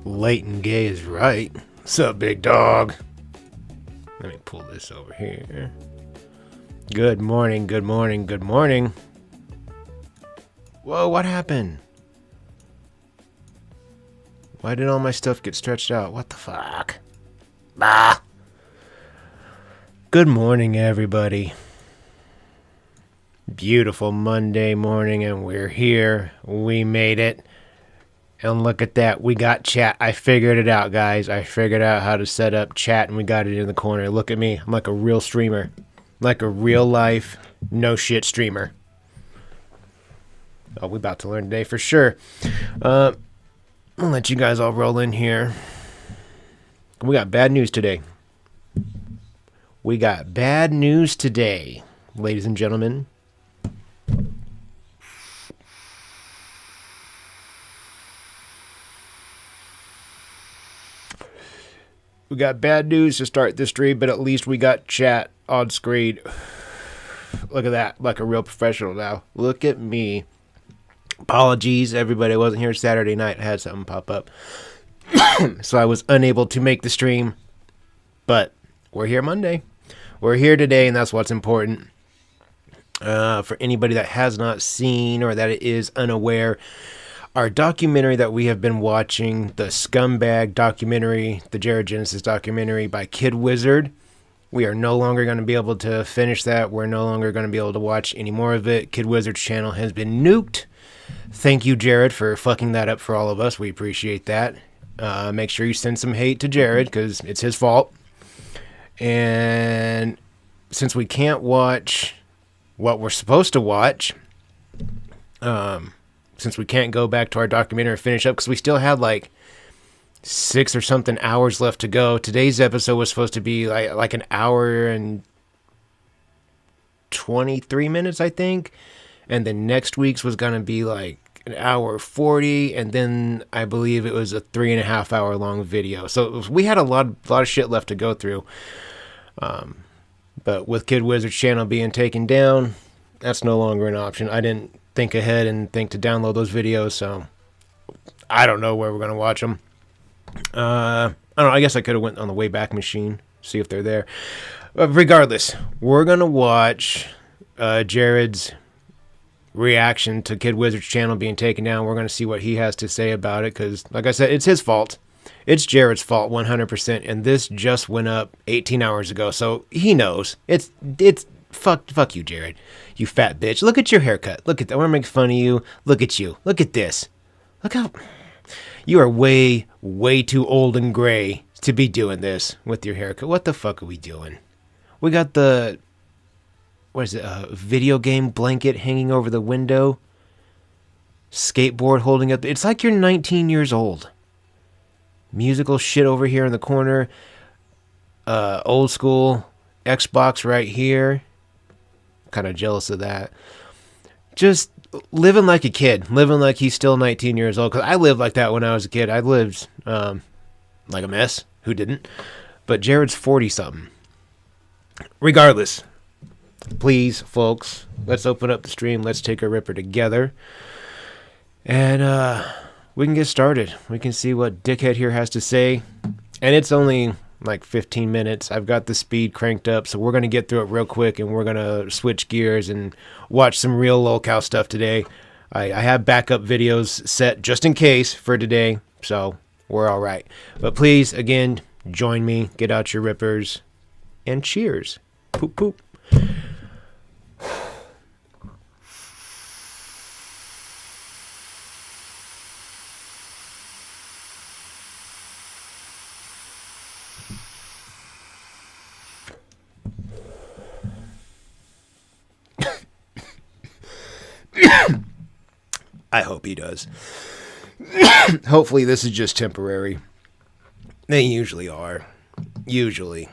Late and gay is right. What's up, big dog? Let me pull this over here. Good morning, good morning, good morning. Whoa, what happened? Why did all my stuff get stretched out? What the fuck? Ah! Good morning, everybody. Beautiful Monday morning, and we're here. We made it. And look at that. We got chat. I figured it out, guys. I figured out how to set up chat, and we got it in the corner. Look at me. I'm like a real streamer. Like a real life, no shit streamer. Oh, we're about to learn today for sure. I'll let you guys all roll in here. We got bad news today. We got bad news today, ladies and gentlemen. We got bad news to start this stream, but at least we got chat on screen. Look at that, like a real professional now. Look at me. Apologies, everybody. I wasn't here Saturday night. I had something pop up. So I was unable to make the stream. But we're here Monday. We're here today, and that's what's important. For anybody that has not seen or that is unaware, our documentary that we have been watching, the Scumbag documentary, the Jared Genesis documentary by Kid Wizard, we are no longer going to be able to finish that. We're no longer going to be able to watch any more of it. Kid Wizard's channel has been nuked. Thank you, Jared, for fucking that up for all of us. We appreciate that. Make sure you send some hate to Jared, because it's his fault. And since we can't watch what we're supposed to watch, since we can't go back to our documentary and finish up, because we still had like 6 or something hours left to go. Today's episode was supposed to be like an hour and 23 minutes, I think. And then next week's was going to be like an hour 40. And then I believe it was a 3.5 hour long video. So we had a lot of shit left to go through. But with Kid Wizard's channel being taken down, that's no longer an option. I didn't think ahead and think to download those videos, so I don't know where we're going to watch them. I don't know, I guess I could have went on the Wayback Machine, see if they're there. But regardless, we're going to watch Jared's reaction to Kid Wizard's channel being taken down. We're going to see what he has to say about it, because, like I said, it's his fault. It's Jared's fault, 100%, and this just went up 18 hours ago, so he knows. It's fuck you, Jared. You fat bitch. Look at your haircut. Look at that. I want to make fun of you. Look at you. Look at this. Look how... You are way, way too old and gray to be doing this with your haircut. What the fuck are we doing? We got the... What is it? Video game blanket hanging over the window. Skateboard holding up... It's like you're 19 years old. Musical shit over here in the corner. Old school Xbox right here. Kind of jealous of that. Just living like a kid, living like he's still 19 years old, because I lived like that when I was a kid. I lived like a mess. Who didn't? But Jared's 40 something. Regardless, please, folks, let's open up the stream. Let's take a ripper together, and we can get started. We can see what dickhead here has to say, and it's only like 15 minutes. I've got the speed cranked up, so we're going to get through it real quick, and we're going to switch gears and watch some real lolcow stuff today. I have backup videos set just in case for today, so we're all right. But please, again, join me, get out your rippers, and cheers. Poop, poop. I hope he does. Hopefully this is just temporary. They usually are. Usually.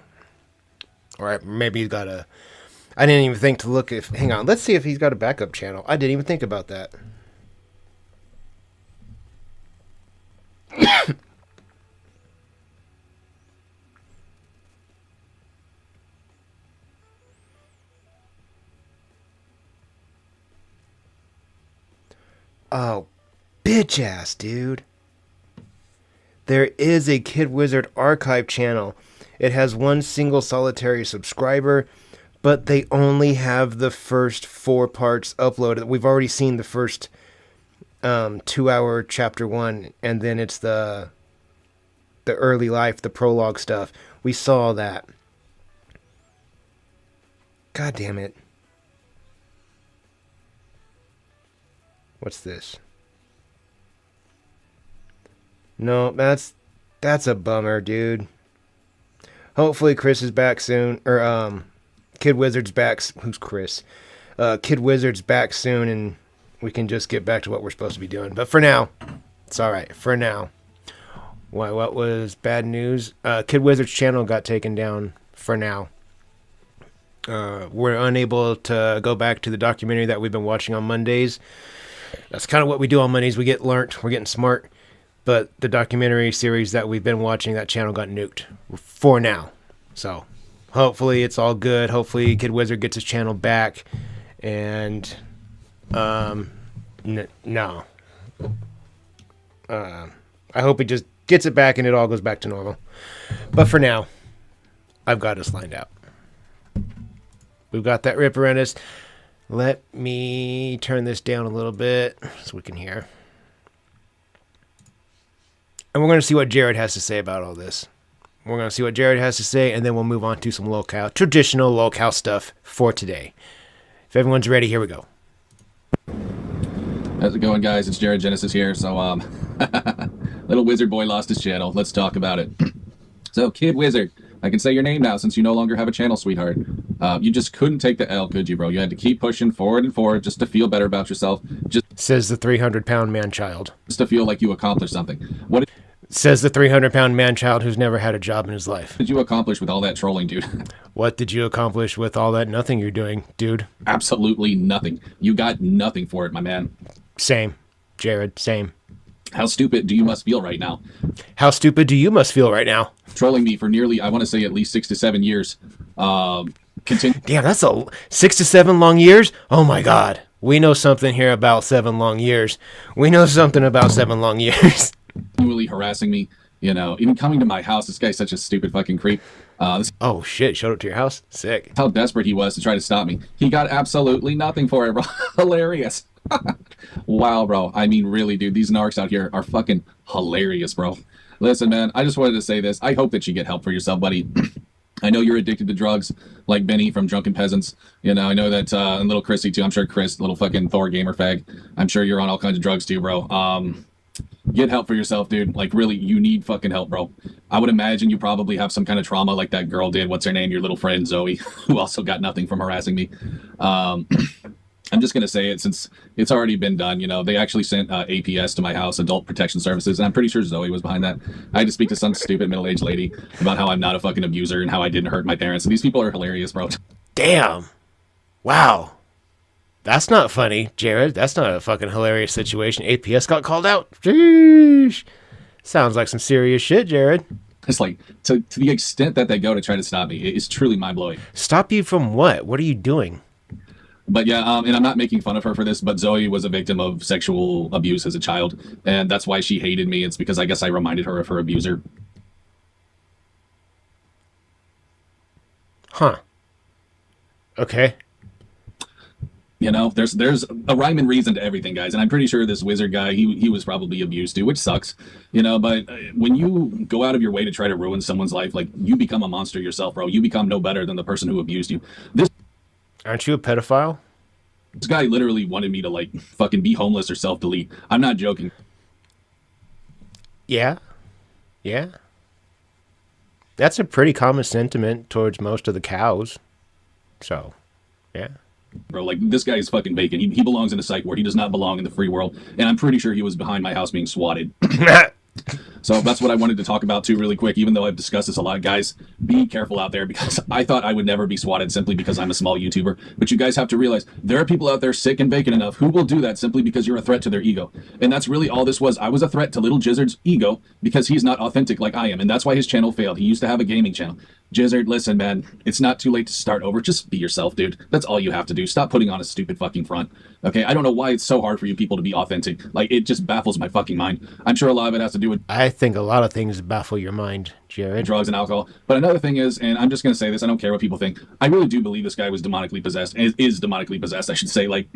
Or maybe he's got a... I didn't even think to look if... Hang on. Let's see if he's got a backup channel. I didn't even think about that. Oh, bitch ass, dude. there is a Kid Wizard archive channel. It has one single solitary subscriber, but they only have the first 4 parts uploaded. We've already seen the first 2-hour chapter 1, and then it's the early life, the prologue stuff. We saw that. God damn it. What's this? No, that's a bummer, dude. Hopefully Chris is back soon, or Kid Wizard's back. Who's Chris? Kid Wizard's back soon, and we can just get back to what we're supposed to be doing. But for now, it's all right. For now. What was bad news? Kid Wizard's channel got taken down for now. We're unable to go back to the documentary that we've been watching on Mondays. That's kind of what we do on Mondays. We get learnt. We're getting smart. But the documentary series that we've been watching, that channel got nuked for now. So hopefully it's all good. Hopefully Kid Wizard gets his channel back. And no. I hope he just gets it back and it all goes back to normal. But for now, I've got us lined out. We've got that ripper in us. Let me turn this down a little bit so we can hear. And we're going to see what Jared has to say about all this. We're going to see what Jared has to say, and then we'll move on to some traditional locale stuff for today. If everyone's ready, here we go. How's it going, guys? It's Jared Genesis here. So, little wizard boy lost his channel. Let's talk about it. So, Kid Wizard, I can say your name now since you no longer have a channel, sweetheart. You just couldn't take the L, could you, bro? You had to keep pushing forward and forward just to feel better about yourself. Just says the 300-pound man-child. Just to feel like you accomplished something. What says the 300-pound man-child who's never had a job in his life. did you accomplish with all that trolling, dude? What did you accomplish with all that nothing you're doing, dude? Absolutely nothing. You got nothing for it, my man. Same. Jared, same. How stupid do you must feel right now? How stupid do you must feel right now? Trolling me for nearly, I want to say, at least 6 to 7 years. Continue. Damn, that's 6 to 7 long years? Oh my god. We know something here about 7 long years. We know something about 7 long years. Continually harassing me, you know, even coming to my house. This guy's such a stupid fucking creep. Oh shit, showed up to your house? Sick. How desperate he was to try to stop me. He got absolutely nothing for it, bro. Hilarious. Wow, bro. I mean, really, dude, these narcs out here are fucking hilarious, bro. Listen, man, I just wanted to say this. I hope that you get help for yourself, buddy. I know you're addicted to drugs, like Benny from Drunken Peasants. You know, I know that, and little Chrissy, too. I'm sure Chris, little fucking Thor gamer fag. I'm sure you're on all kinds of drugs, too, bro. Get help for yourself, dude. Like, really, you need fucking help, bro. I would imagine you probably have some kind of trauma like that girl did. What's her name? Your little friend, Zoe, who also got nothing from harassing me. I'm just going to say it since it's already been done. You know, they actually sent APS to my house, Adult Protection Services, and I'm pretty sure Zoe was behind that. I had to speak to some stupid middle-aged lady about how I'm not a fucking abuser and how I didn't hurt my parents. And these people are hilarious, bro. Damn. Wow. That's not funny, Jared. That's not a fucking hilarious situation. APS got called out. Sheesh. Sounds like some serious shit, Jared. It's like, to the extent that they go to try to stop me, it's truly mind-blowing. Stop you from what? What are you doing? But yeah, and I'm not making fun of her for this, but Zoe was a victim of sexual abuse as a child, and that's why she hated me. It's because I guess I reminded her of her abuser. Huh. Okay. You know, there's a rhyme and reason to everything, guys, and I'm pretty sure this wizard guy, he was probably abused too, which sucks, you know, but when you go out of your way to try to ruin someone's life, like, you become a monster yourself, bro. You become no better than the person who abused you. Aren't you a pedophile? This guy literally wanted me to, like, fucking be homeless or self-delete. I'm not joking. Yeah. Yeah. That's a pretty common sentiment towards most of the cows. So, yeah. Bro, like, this guy is fucking bacon. He belongs in a psych ward. He does not belong in the free world. And I'm pretty sure he was behind my house being swatted. So that's what I wanted to talk about too really quick, even though I've discussed this a lot. Guys, be careful out there, because I thought I would never be swatted simply because I'm a small YouTuber. But you guys have to realize there are people out there sick and bacon enough who will do that simply because you're a threat to their ego. And that's really all this was. I was a threat to Little Jizzard's ego because he's not authentic like I am. And that's why his channel failed. He used to have a gaming channel. Jizzard, listen, man, it's not too late to start over. Just be yourself, dude. That's all you have to do. Stop putting on a stupid fucking front. Okay, I don't know why it's so hard for you people to be authentic. Like, it just baffles my fucking mind. I'm sure a lot of it has to do with I think a lot of things baffle your mind, Jared. drugs and alcohol. But another thing is, and I'm just going to say this, I don't care what people think. I really do believe this guy was demonically possessed, is demonically possessed, I should say. Like,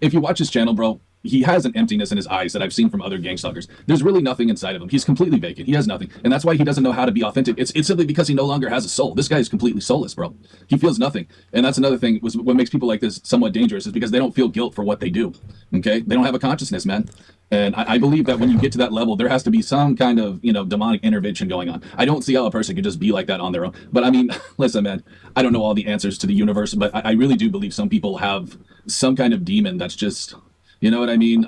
if you watch his channel, bro, he has an emptiness in his eyes that I've seen from other gang stalkers. There's really nothing inside of him. He's completely vacant. He has nothing. And that's why he doesn't know how to be authentic. It's simply because he no longer has a soul. This guy is completely soulless, bro. He feels nothing. And that's another thing, what makes people like this somewhat dangerous is because they don't feel guilt for what they do. Okay? They don't have a consciousness, man. And I believe that when you get to that level, there has to be some kind of, demonic intervention going on. I don't see how a person could just be like that on their own. But I mean, listen, man, I don't know all the answers to the universe, but I really do believe some people have some kind of demon that's just, you know what I mean?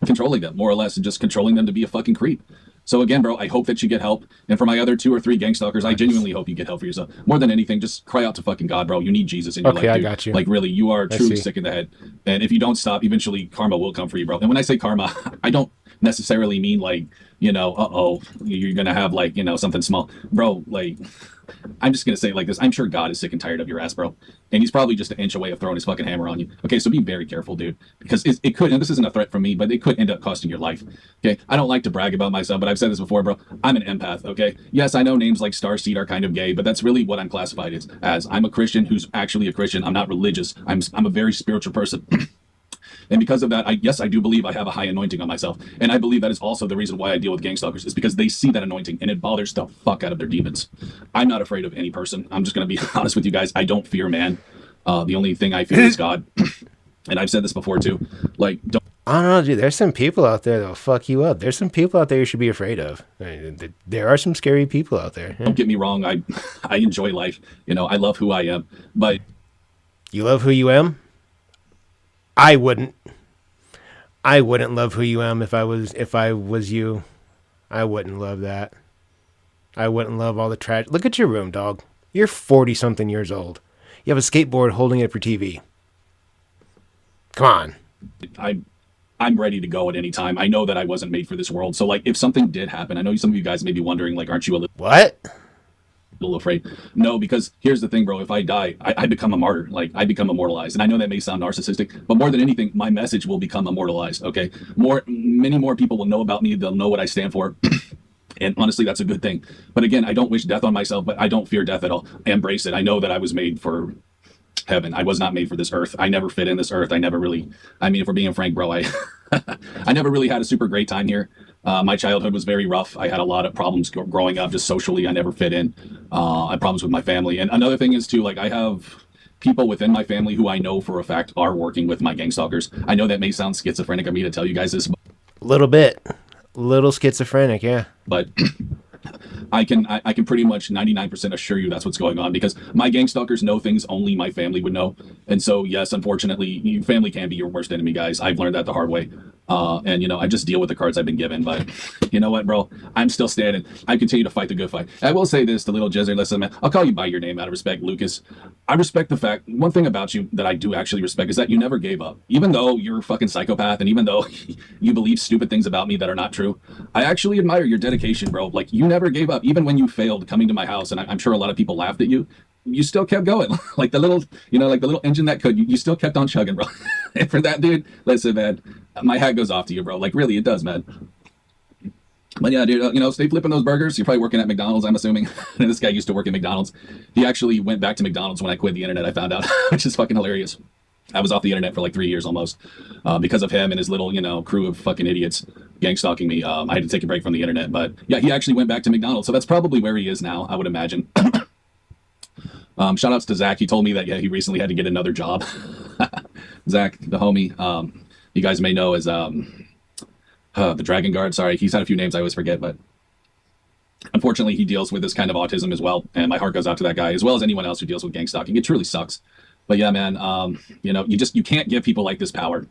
Controlling them, more or less, and just controlling them to be a fucking creep. So again, bro, I hope that you get help. And for my other 2 or 3 gang stalkers, I genuinely hope you get help for yourself. More than anything, just cry out to fucking God, bro. You need Jesus in your life, dude. I got you. Like, really, you are truly sick in the head. And if you don't stop, eventually karma will come for you, bro. And when I say karma, I don't necessarily mean like, you're going to have like, something small. Bro, like, I'm just going to say it like this. I'm sure God is sick and tired of your ass, bro. And he's probably just an inch away of throwing his fucking hammer on you. Okay, so be very careful, dude. Because it could, and this isn't a threat from me, but it could end up costing your life. Okay, I don't like to brag about myself, but I've said this before, bro. I'm an empath, okay? Yes, I know names like Starseed are kind of gay, but that's really what I'm classified as. I'm a Christian who's actually a Christian. I'm not religious. I'm a very spiritual person. And because of that, I do believe I have a high anointing on myself. And I believe that is also the reason why I deal with gang stalkers, is because they see that anointing and it bothers the fuck out of their demons. I'm not afraid of any person. I'm just going to be honest with you guys. I don't fear man. The only thing I fear is God. And I've said this before too. Like, don't. I don't know, dude. There's some people out there that'll fuck you up. There's some people out there you should be afraid of. There are some scary people out there. Don't get me wrong. I enjoy life. I love who I am. But you love who you am? I wouldn't love who you am if I was you. I wouldn't love that. I wouldn't love all the trash. Look at your room, dog. You're 40 something years old. You have a skateboard holding it up your TV. Come on. I'm ready to go at any time. I know that I wasn't made for this world. So like, if something did happen, I know some of you guys may be wondering, like, aren't you a little what? Afraid? No, because here's the thing, bro. If I die, I become a martyr. Like, I become immortalized. And I know that may sound narcissistic, but more than anything, my message will become immortalized. Okay, many more people will know about me. They'll know what I stand for. And honestly, that's a good thing. But again, I don't wish death on myself, but I don't fear death at all. I embrace it. I know that I was made for heaven. I was not made for this earth. I never fit in this earth. If we're being frank, bro, I never really had a super great time here. My childhood was very rough. I had a lot of problems growing up, just socially. I never fit in. I had problems with my family. And another thing is too, like, I have people within my family who I know for a fact are working with my gang stalkers. I know that may sound schizophrenic of me to tell you guys this. A little bit. Little schizophrenic, yeah. But I can pretty much 99% assure you that's what's going on, because my gang stalkers know things only my family would know. And so, yes, unfortunately, your family can be your worst enemy, guys. I've learned that the hard way. And I just deal with the cards I've been given. But you know what, bro? I'm still standing. I continue to fight the good fight. I will say this to little Jizzard. Listen, man, I'll call you by your name out of respect, Lucas. I respect the fact, one thing about you that I do actually respect is that you never gave up. Even though you're a fucking psychopath, and even though you believe stupid things about me that are not true, I actually admire your dedication, bro. Like, you never gave up. Even when you failed coming to my house, and I'm sure a lot of people laughed at you, you still kept going. like the little engine that could, you still kept on chugging, bro. And for that, dude, listen, man, my hat goes off to you, bro. Like, really, it does, man. But yeah, dude, stay flipping those burgers. You're probably working at McDonald's, I'm assuming. This guy used to work at McDonald's. He actually went back to McDonald's when I quit the internet, I found out, which is fucking hilarious. I was off the internet for like 3 years almost because of him and his little, crew of fucking idiots gang stalking me. I had to take a break from the internet. But yeah, he actually went back to McDonald's. So that's probably where he is now, I would imagine. Shout outs to Zach. He told me that, yeah, he recently had to get another job. Zach, the homie, you guys may know as the Dragon Guard. Sorry, he's had a few names I always forget, but unfortunately he deals with this kind of autism as well. And my heart goes out to that guy, as well as anyone else who deals with gang stalking. It truly sucks. But yeah, man, you can't give people like this power.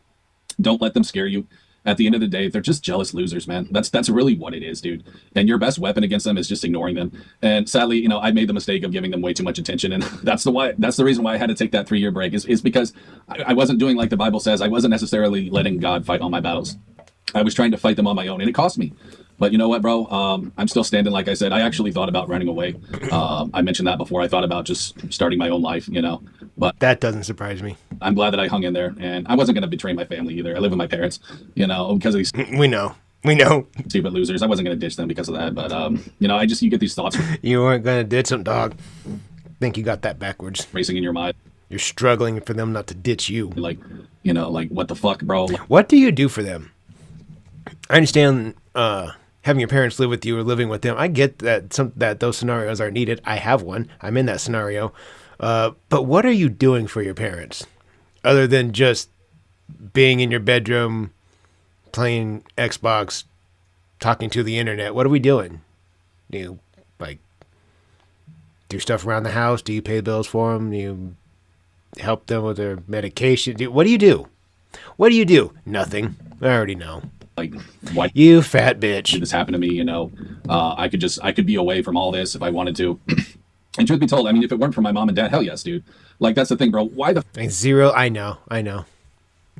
Don't let them scare you. At the end of the day, they're just jealous losers, man. That's really what it is, dude. And your best weapon against them is just ignoring them. And sadly, I made the mistake of giving them way too much attention. And that's the reason why I had to take that 3-year break is because I wasn't doing like the Bible says. I wasn't necessarily letting God fight all my battles. I was trying to fight them on my own, and it cost me. But you know what, bro? I'm still standing. Like I said, I actually thought about running away. I mentioned that before. I thought about just starting my own life, you know. But That doesn't surprise me. I'm glad that I hung in there, and I wasn't going to betray my family either. I live with my parents, you know, because of these We know. We know. stupid losers. I wasn't going to ditch them because of that. But you know, you get these thoughts You weren't going to ditch them, dog. Think you got that backwards. racing in your mind, You're struggling for them not to ditch you. like, you know, like what the fuck, bro? What do you do for them? I understand having your parents live with you or living with them. I get that those scenarios are needed. I have one. I'm in that scenario. But what are you doing for your parents other than just being in your bedroom, playing Xbox, talking to the internet? What are we doing? Do you like do stuff around the house? Do you pay bills for them? Do you help them with their medication? What do you do? What do you do? Nothing. I already know. Like, why You fat did bitch. this happen to me? You know, I could be away from all this if I wanted to. And truth be told, I mean, if it weren't for my mom and dad, hell yes, dude. Like, that's the thing, bro. Why the Like zero. I know.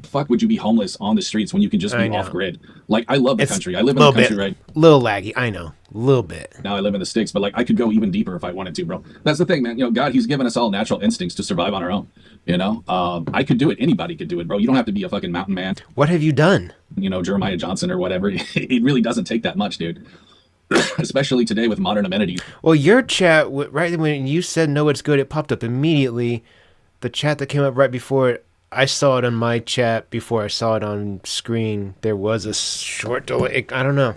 fuck would you be homeless on the streets when you can just I be know. off grid? Like, I love the It's country. I live in little the country bit, right little laggy. I know. A little bit. now. I live in the sticks, but like, I could go even deeper if I wanted to, bro. That's the thing, man. You know, God, He's given us all natural instincts to survive on our own. You know, I could do it. Anybody could do it, bro. You don't have to be a fucking mountain man. What have you done? You know, Jeremiah Johnson or whatever. It really doesn't take that much, dude. Especially today with modern amenities. Well, your chat, right when you said no, it's good, it popped up immediately. The chat that came up right before it, I saw it on my chat before I saw it on screen. There was a short delay. I don't know.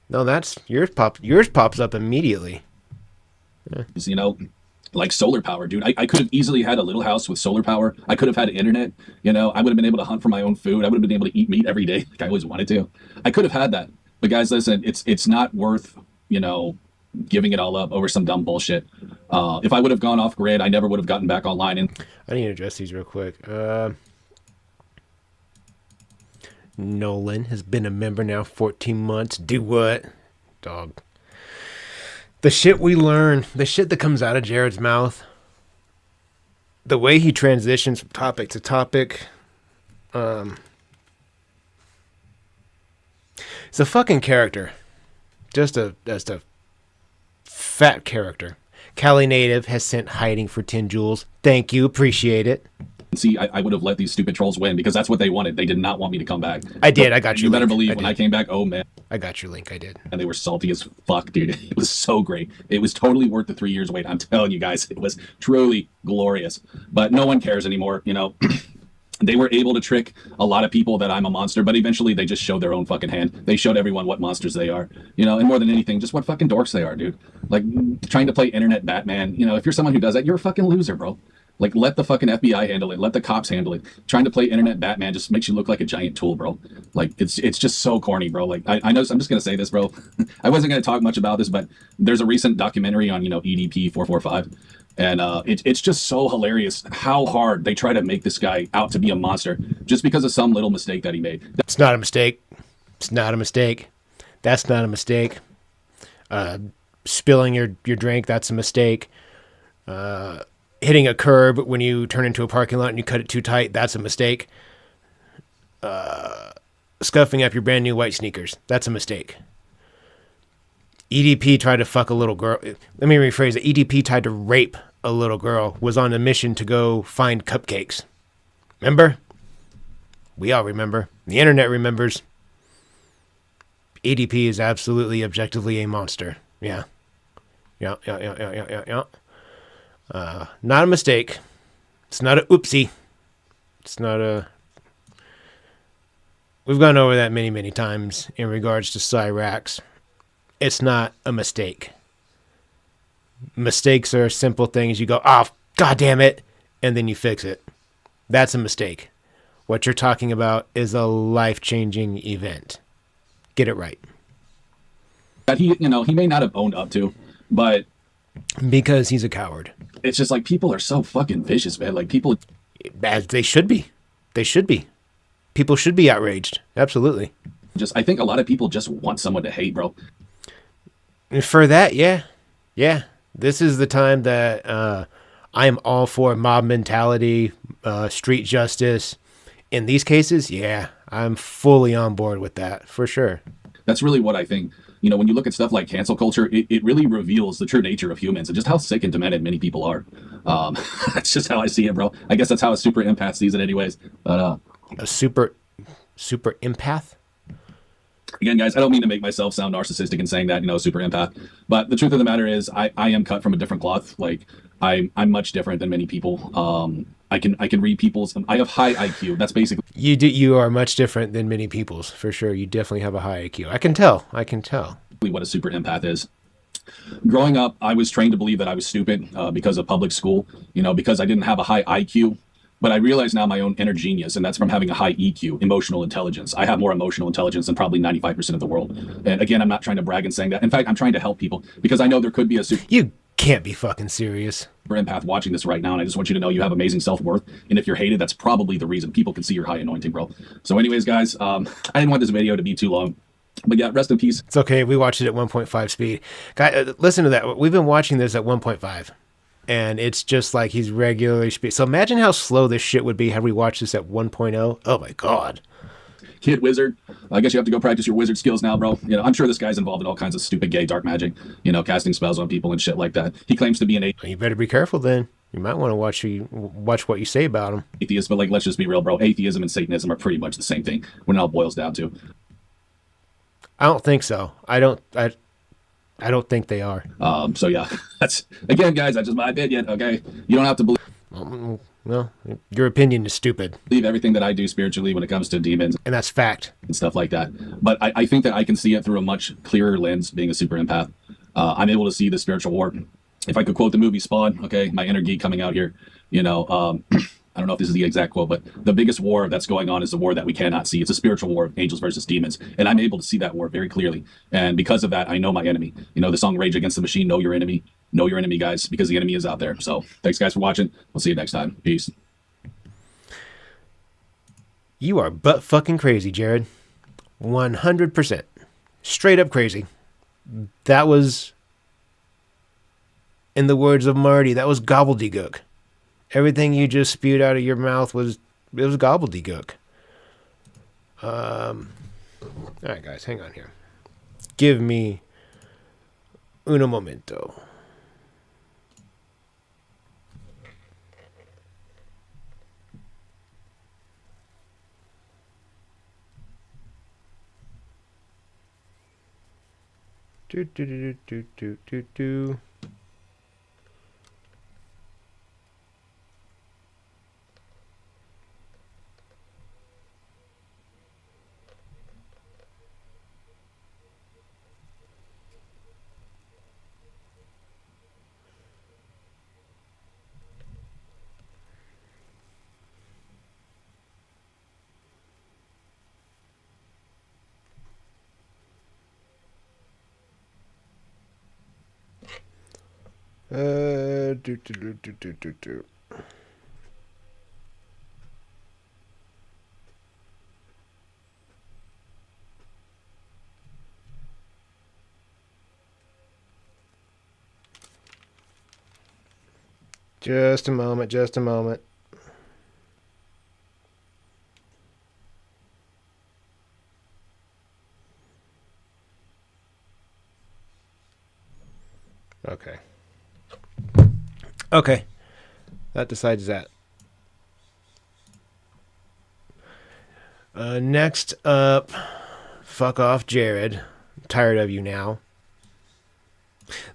No, that's yours. Yours pops up immediately. You know, like solar power, dude. I could have easily had a little house with solar power. I could have had internet. You know, I would have been able to hunt for my own food. I would have been able to eat meat every day, like I always wanted to. I could have had that. But guys, listen, it's not worth, you know, giving it all up over some dumb bullshit. If I would have gone off grid, I never would have gotten back online. And I need to address these real quick. Nolan has been a member now 14 months. Do what? Dog. The shit we learn, the shit that comes out of Jared's mouth, the way he transitions from topic to topic, it's a fucking character. Just a fat character. Cali native has sent hiding for 10 jewels. Thank you. Appreciate it. see, I would have let these stupid trolls win because that's what they wanted. They did not want me to come back. I did. I got You you. better Link. believe when I came back, oh man. I got your link. I did. And they were salty as fuck, dude. It was so great. It was totally worth the 3 years wait. I'm telling you guys, it was truly glorious. But no one cares anymore, you know. They were able to trick a lot of people that I'm a monster, but eventually they just showed their own fucking hand. They showed everyone what monsters they are, you know, and more than anything, just what fucking dorks they are, dude. Like, trying to play internet Batman, you know, if you're someone who does that, you're a fucking loser, bro. Like, let the fucking FBI handle it. Let the cops handle it. Trying to play internet Batman just makes you look like a giant tool, bro. Like, it's just so corny, bro. Like, I know, I'm just going to say this, bro. I wasn't going to talk much about this, but there's a recent documentary on, you know, EDP 445. And it's just so hilarious how hard they try to make this guy out to be a monster just because of some little mistake that he made. It's not a mistake. It's not a mistake. That's not a mistake. Spilling your drink, that's a mistake. Hitting a curb when you turn into a parking lot and you cut it too tight, that's a mistake. Scuffing up your brand new white sneakers, that's a mistake. EDP tried to fuck a little girl. Let me rephrase it. EDP tried to rape a little girl, was on a mission to go find cupcakes. Remember? We all remember. The internet remembers. EDP is absolutely, objectively a monster. Yeah. Yeah. Not a mistake. It's not a oopsie. It's not a... We've gone over that many, many times in regards to Cyraxx. It's not a mistake. Mistakes are simple things. You go, oh, God damn it, and then you fix it. That's a mistake. What you're talking about is a life-changing event. Get it right. That he, you know, he may not have owned up to, but Because he's a coward. it's just like people are so fucking vicious, man. Like people, As they should be. They should be. People should be outraged. Absolutely. I think a lot of people just want someone to hate, bro. And for that, yeah. Yeah. This is the time that I'm all for mob mentality, street justice. In these cases, yeah, I'm fully on board with that, for sure. That's really what I think. You know, when you look at stuff like cancel culture, it really reveals the true nature of humans and just how sick and demented many people are. That's just how I see it, bro. I guess that's how a super empath sees it anyways. But A super empath? again, guys, I don't mean to make myself sound narcissistic in saying that, you know, super empath. But the truth of the matter is I am cut from a different cloth. Like I'm much different than many people. I can read people's. I have high IQ. That's basically You are much different than many people's, for sure. You definitely have a high IQ. I can tell. what a super empath is. Growing up, I was trained to believe that I was stupid because of public school, you know, because I didn't have a high IQ. But I realize now my own inner genius, and that's from having a high EQ, emotional intelligence. I have more emotional intelligence than probably 95% of the world. And again, I'm not trying to brag and saying that. In fact, I'm trying to help people because I know there could be a super You can't be fucking serious. empath watching this right now, and I just want you to know you have amazing self-worth. And if you're hated, that's probably the reason people can see your high anointing, bro. So anyways, guys, I didn't want this video to be too long. But yeah, rest in peace. It's okay. We watched it at 1.5 speed. Guy, listen to that. We've been watching this at 1.5. And it's just like he's regularly speed. So imagine how slow this shit would be had we watched this at 1.0. Oh my God. Kid wizard. I guess you have to go practice your wizard skills now, bro. You know, I'm sure this guy's involved in all kinds of stupid gay dark magic, you know, casting spells on people and shit like that. He claims to be an You better be careful then. You might want to watch what you say about him. atheist, but like, let's just be real, bro. Atheism and Satanism are pretty much the same thing when it all boils down to. I don't think so. I don't think they are. So yeah, that's again, guys, that's just my opinion. Okay, you don't have to Well, your opinion is stupid. believe everything that I do spiritually when it comes to demons And that's fact. and stuff like that. But I think that I can see it through a much clearer lens, being a super empath. I'm able to see the spiritual war. If I could quote the movie Spawn, okay, my inner geek coming out here, you know, I don't know if this is the exact quote, but the biggest war that's going on is the war that we cannot see. It's a spiritual war of angels versus demons. And I'm able to see that war very clearly. And because of that, I know my enemy. You know, the song Rage Against the Machine, know your enemy. Know your enemy, guys, because the enemy is out there. So thanks, guys, for watching. We'll see you next time. Peace. You are butt fucking crazy, Jared. 100%. Straight up crazy. That was, in the words of Marty, that was gobbledygook. Everything you just spewed out of your mouth was gobbledygook. All right, guys, hang on here. Give me uno momento. Do do do do do do do. Do do do do do do do. Just a moment, just a moment. Okay. Okay. That decides that. Next up, fuck off, Jared. I'm tired of you now.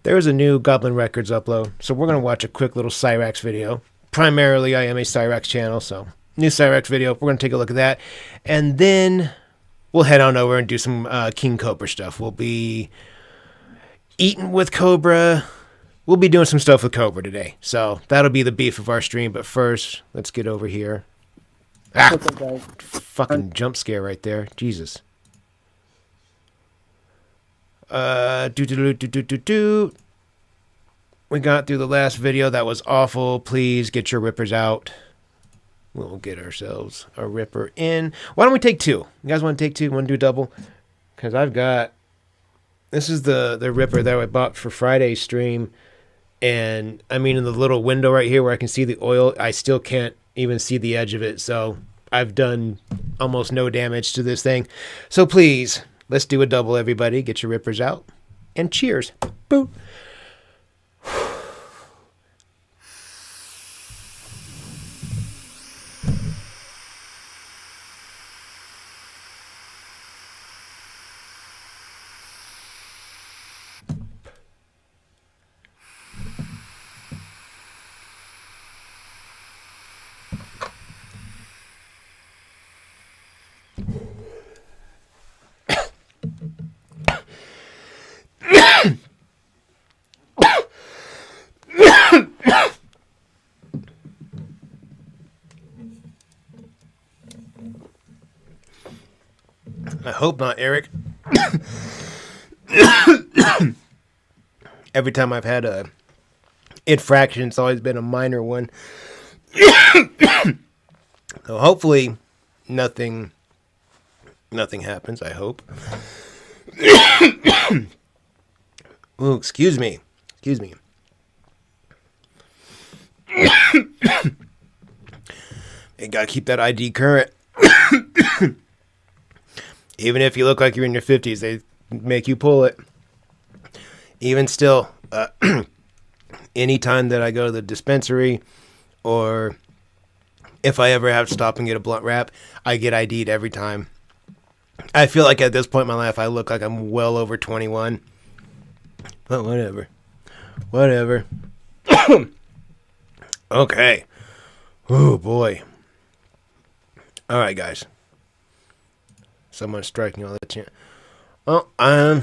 There's a new Goblin Records upload, so we're going to watch a quick little Cyraxx video. Primarily, I am a Cyraxx channel, so new Cyraxx video. We're going to take a look at that. And then we'll head on over and do some King Cobra stuff. We'll be eating with Cobra. We'll be doing some stuff with Cobra today. So that'll be the beef of our stream. But first, let's get over here. Ah! What's up, guys? Fucking jump scare right there. Jesus. We got through the last video. That was awful. Please get your rippers out. We'll get ourselves a ripper in. Why don't we take two? You guys want to take two? Want to do double? Because I've got... This is the ripper that I bought for Friday's stream. And, I mean, in the little window right here where I can see the oil, I still can't even see the edge of it. So, I've done almost no damage to this thing. So please, let's do a double, everybody. Get your rippers out. And cheers. Boo. I hope not, Eric. Every time I've had a infraction, it's always been a minor one. So hopefully nothing happens, I hope. Ooh, excuse me. You gotta keep that ID current. Even if you look like you're in your 50s, they make you pull it. Even still, anytime that I go to the dispensary, or if I ever have to stop and get a blunt wrap, I get ID'd every time. I feel like at this point in my life, I look like I'm well over 21. But whatever. Okay. Oh, boy. All right, guys. Someone's striking all the chin. Well, I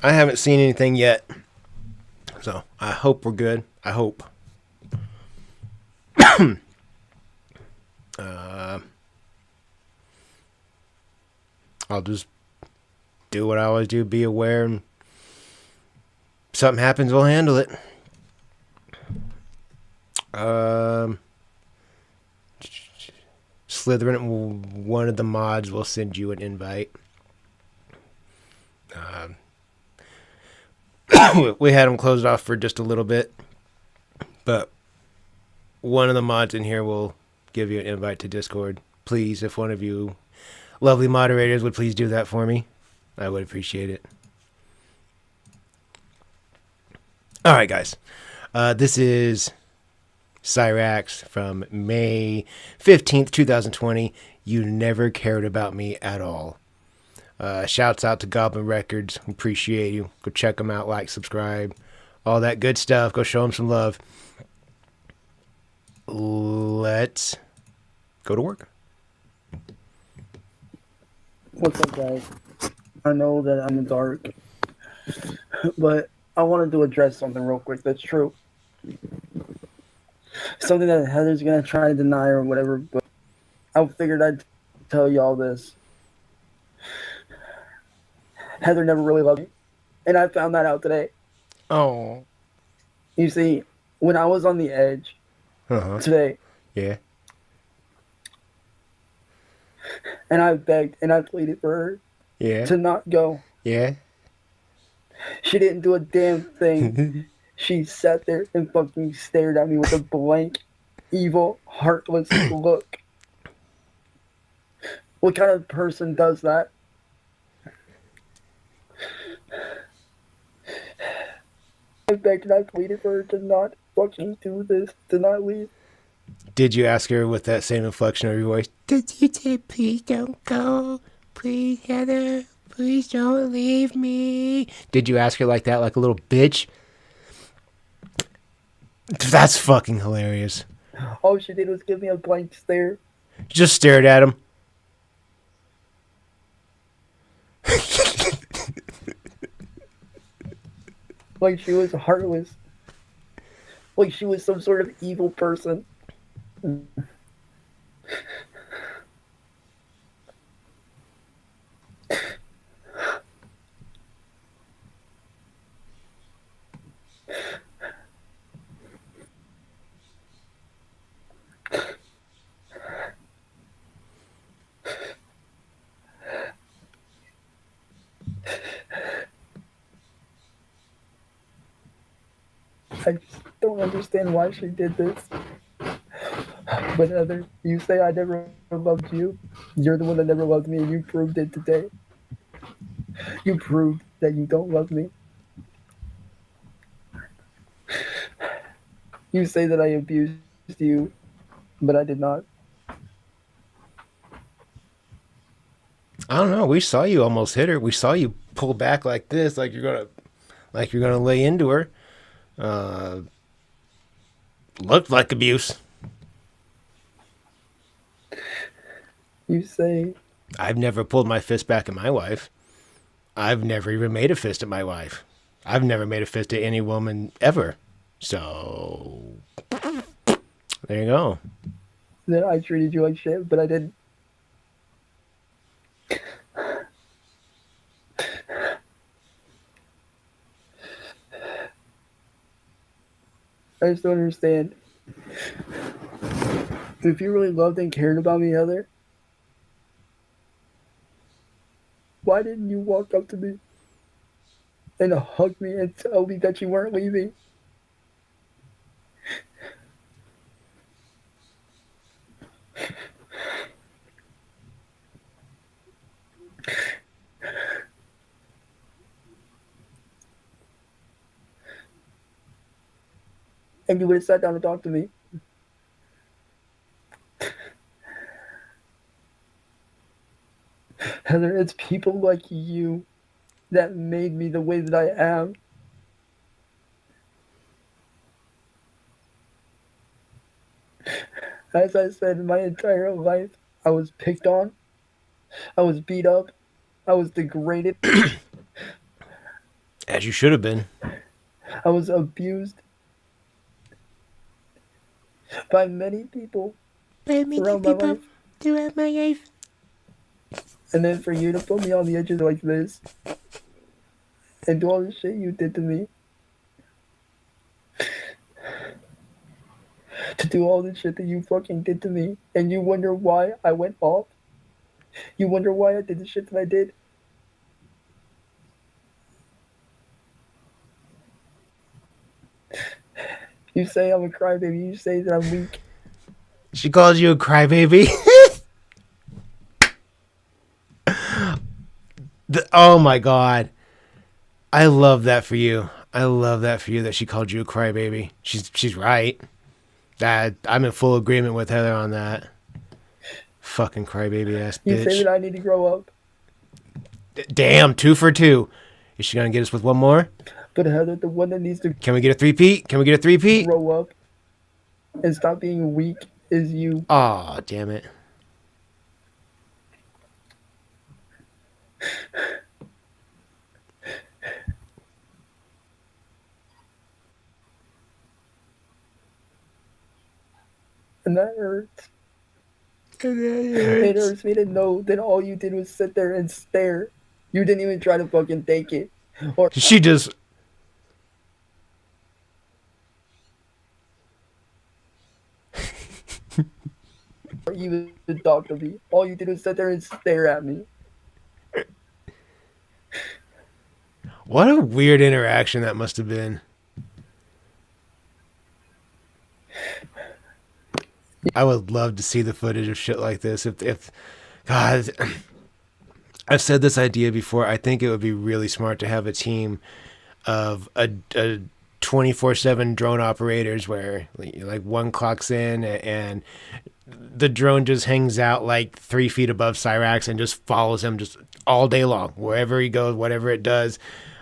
haven't seen anything yet. So, I hope we're good. I hope. I'll just do what I always do. Be aware. And if something happens, we'll handle it. Slytherin, one of the mods will send you an invite. We had them closed off for just a little bit, but one of the mods in here will give you an invite to Discord. Please, if one of you lovely moderators would please do that for me, I would appreciate it. All right, guys. This is Cyraxx from May 15th, 2020. You never cared about me at all. Shouts out to Goblin Records. Appreciate you. Go check them out. Like, subscribe. All that good stuff. Go show them some love. Let's go to work. What's up, guys? I know that I'm in the dark, but I wanted to address something real quick that's true. Something that Heather's going to try to deny or whatever, but I figured I'd tell y'all this. Heather never really loved me, and I found that out today. Oh. You see, when I was on the edge today, yeah, and I begged and I pleaded for her to not go. Yeah. She didn't do a damn thing. She sat there and fucking stared at me with a blank, evil, heartless look. What kind of person does that? I begged and I pleaded for her to not fucking do this, to not leave. Did you ask her with that same inflection of your voice? Did you say, please don't go? Please, Heather, please don't leave me. Did you ask her like that, like a little bitch? That's fucking hilarious. All she did was give me a blank stare. Just stared at him. Like she was heartless. Like she was some sort of evil person. I just don't understand why she did this. But Heather, you say I never loved you. You're the one that never loved me, and you proved it today. You proved that you don't love me. You say that I abused you, but I did not. I don't know. We saw you almost hit her. We saw you pull back like this, like you're gonna lay into her. Uh, Looked like abuse. You say I've never pulled my fist back at my wife. I've never even made a fist at my wife. I've never made a fist at any woman ever. So there you go. that I treated you like shit, but I didn't. I just don't understand. If you really loved and cared about me, Heather, why didn't you walk up to me and hug me and tell me that you weren't leaving? And you would have sat down and talked to me. Heather, it's people like you that made me the way that I am. As I said, my entire life, I was picked on, I was beat up, I was degraded, As you should have been. I was abused by many people around my life. throughout my life. And then for you to put me on the edges like this and do all the shit you did to me, to do all the shit that you fucking did to me, and you wonder why I went off? You wonder why I did the shit that I did? You say I'm a crybaby. You say that I'm weak. She calls you a crybaby. Oh my god. I love that for you. I love that for you that she called you a crybaby. She's right. That I'm in full agreement with Heather on that. Fucking crybaby ass You say bitch. that I need to grow up. Damn, 2 for 2. Is she gonna get us with one more? But Heather, the one that needs to Can we get a three-peat? Can we get a three-peat? grow up and stop being weak is you. Aw, damn it. And that hurts. It hurts me to know that all you did was sit there and stare. You didn't even try to fucking take it. Or She just... even talk to me. All you did was sit there and stare at me. What a weird interaction that must have been. I would love to see the footage of shit like this. If God, I've said this idea before. I think it would be really smart to have a team of a 24/7 drone operators where like one clocks in and the drone just hangs out like 3 feet above Cyraxx and just follows him just all day long, wherever he goes, whatever it does.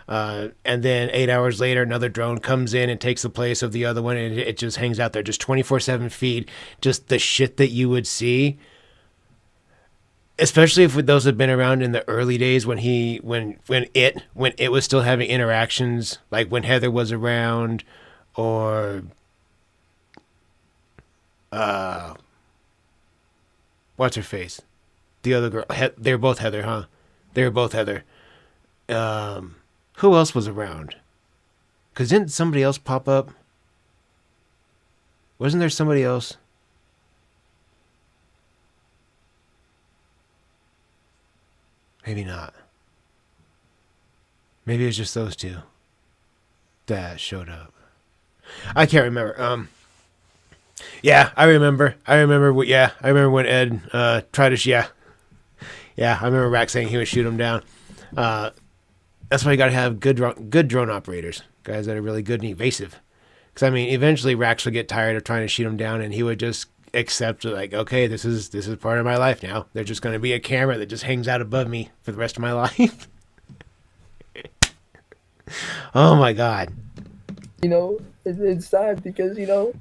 And then 8 hours later, another drone comes in and takes the place of the other one, and it just hangs out there, just 24/7 feed, just the shit that you would see. Especially if those have been around in the early days when it was still having interactions, like when Heather was around, or what's her face, the other girl. They were both Heather, huh? They were both Heather. Who else was around? Because didn't somebody else pop up? Wasn't there somebody else? Maybe not. Maybe it was just those two that showed up. I can't remember. Yeah, I remember. I remember when Ed tried to. Yeah. I remember Rax saying he would shoot him down. That's why you got to have good drone operators, guys that are really good and evasive. Because I mean, eventually Rax would get tired of trying to shoot him down, and he would just accept like, okay, this is part of my life now. There's just going to be a camera that just hangs out above me for the rest of my life. Oh my god. You know, it's sad because, you know.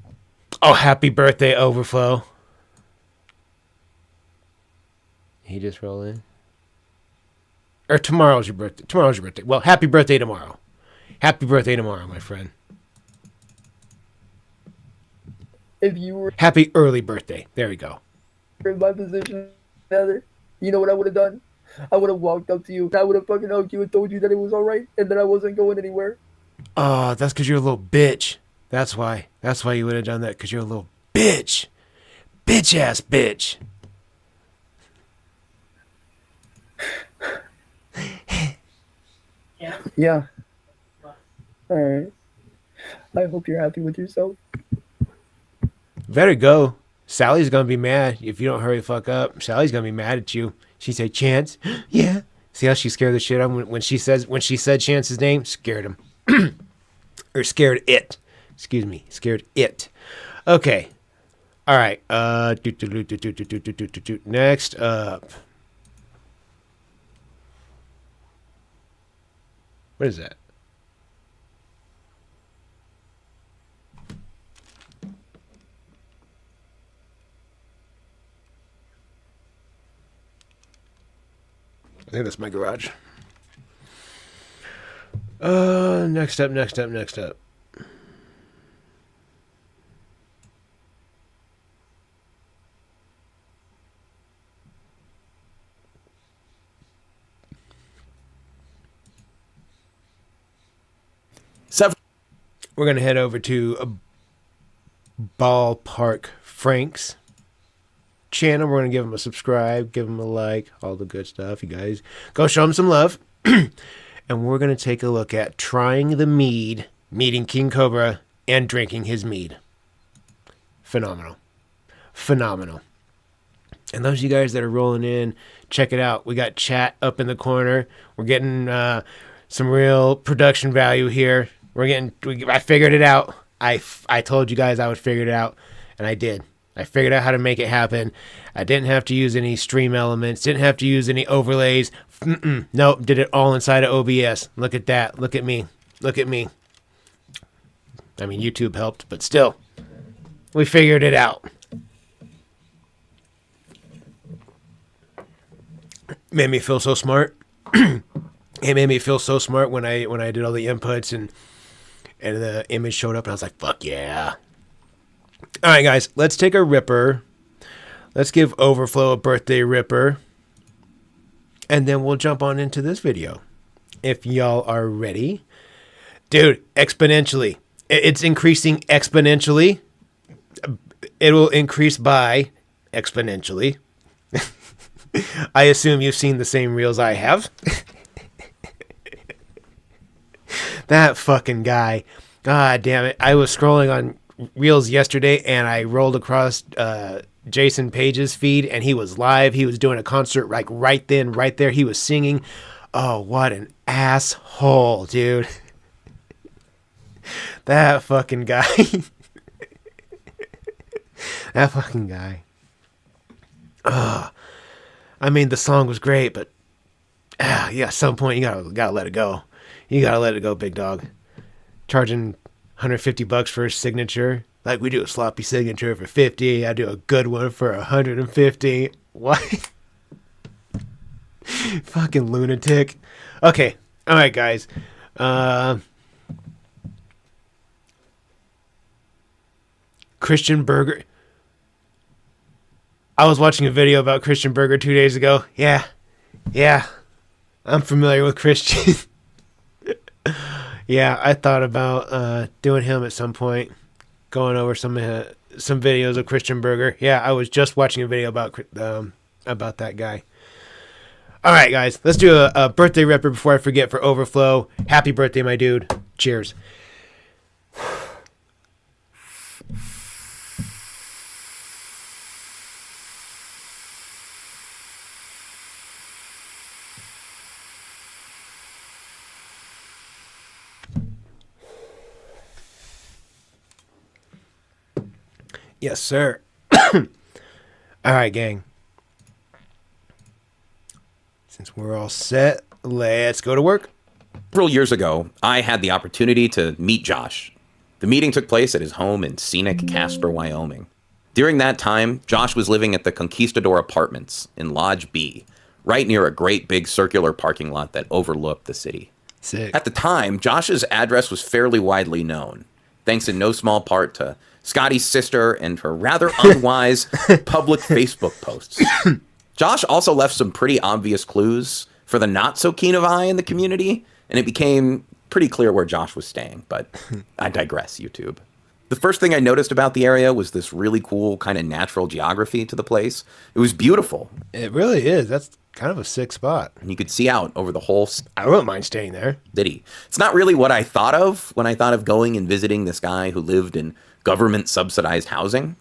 Oh, happy birthday, Overflow. He just roll in. Or tomorrow's your birthday. Tomorrow's your birthday. Well, happy birthday tomorrow. Happy birthday tomorrow, my friend. If you were Happy early birthday. There we go. in my position, Heather, you know what I would have done? I would have walked up to you. I would have fucking hugged you and told you that it was all right and that I wasn't going anywhere. Oh, that's because you're a little bitch. That's why. That's why you would have done that, because you're a little bitch. Bitch-ass bitch. Yeah. All right. I hope you're happy with yourself. Better go. Sally's going to be mad if you don't hurry the fuck up. Sally's going to be mad at you. She said, Chance? Yeah. See how she scared the shit out of him when she said Chance's name? Scared him. Or scared it. Excuse me. Scared it. Okay. All right. Next up. What is that? I think that's my garage. Next up. So we're going to head over to Ballpark Frank's channel. We're going to give him a subscribe, give him a like, all the good stuff. You guys go show him some love. And we're going to take a look at trying the mead, meeting King Cobra, and drinking his mead. Phenomenal. And those of you guys that are rolling in, check it out. We got chat up in the corner. We're getting some real production value here. I figured it out. I told you guys I would figure it out, and I did. I figured out how to make it happen. I didn't have to use any stream elements. Didn't have to use any overlays. Nope. Did it all inside of OBS. Look at that. Look at me. I mean, YouTube helped, but still. We figured it out. Made me feel so smart. It made me feel so smart when I did all the inputs and the image showed up, and I was like, fuck yeah. All right, guys, let's take a ripper. Let's give Overflow a birthday ripper. And then we'll jump on into this video. If y'all are ready. Dude, exponentially. It's increasing exponentially. It will increase by exponentially. I assume you've seen the same reels I have. That fucking guy. God damn it. I was scrolling on reels yesterday and I rolled across Jason Page's feed and he was live. He was doing a concert like right then, right there. He was singing. Oh, what an asshole, dude. That fucking guy. That fucking guy. I mean, the song was great, but yeah, at some point you gotta let it go. You gotta let it go, big dog. Charging $150 for a signature. Like, we do a sloppy signature for $50. I do a good one for $150. What? Fucking lunatic. Okay. All right, guys. Christian Burger. I was watching a video about Christian Burger 2 days ago. Yeah. I'm familiar with Christian. Yeah, I thought about doing him at some point, going over some videos of Christian Burger. Yeah, I was just watching a video about that guy. All right, guys, let's do a birthday ripper before I forget for Overflow. Happy birthday, my dude. Cheers. Yes, sir. All right, gang. Since we're all set, let's go to work. Several years ago, I had the opportunity to meet Josh. The meeting took place at his home in scenic Casper, Wyoming. During that time, Josh was living at the Conquistador Apartments in Lodge B, right near a great big circular parking lot that overlooked the city. Sick. At the time, Josh's address was fairly widely known, thanks in no small part to Scotty's sister and her rather unwise public Facebook posts. Josh also left some pretty obvious clues for the not so keen of eye in the community, and it became pretty clear where Josh was staying, but I digress, YouTube. The first thing I noticed about the area was this really cool kind of natural geography to the place. It was beautiful, It really is. That's kind of a sick spot. and you could see out over the whole I wouldn't mind staying there. city. It's not really what I thought of when I thought of going and visiting this guy who lived in government-subsidized housing.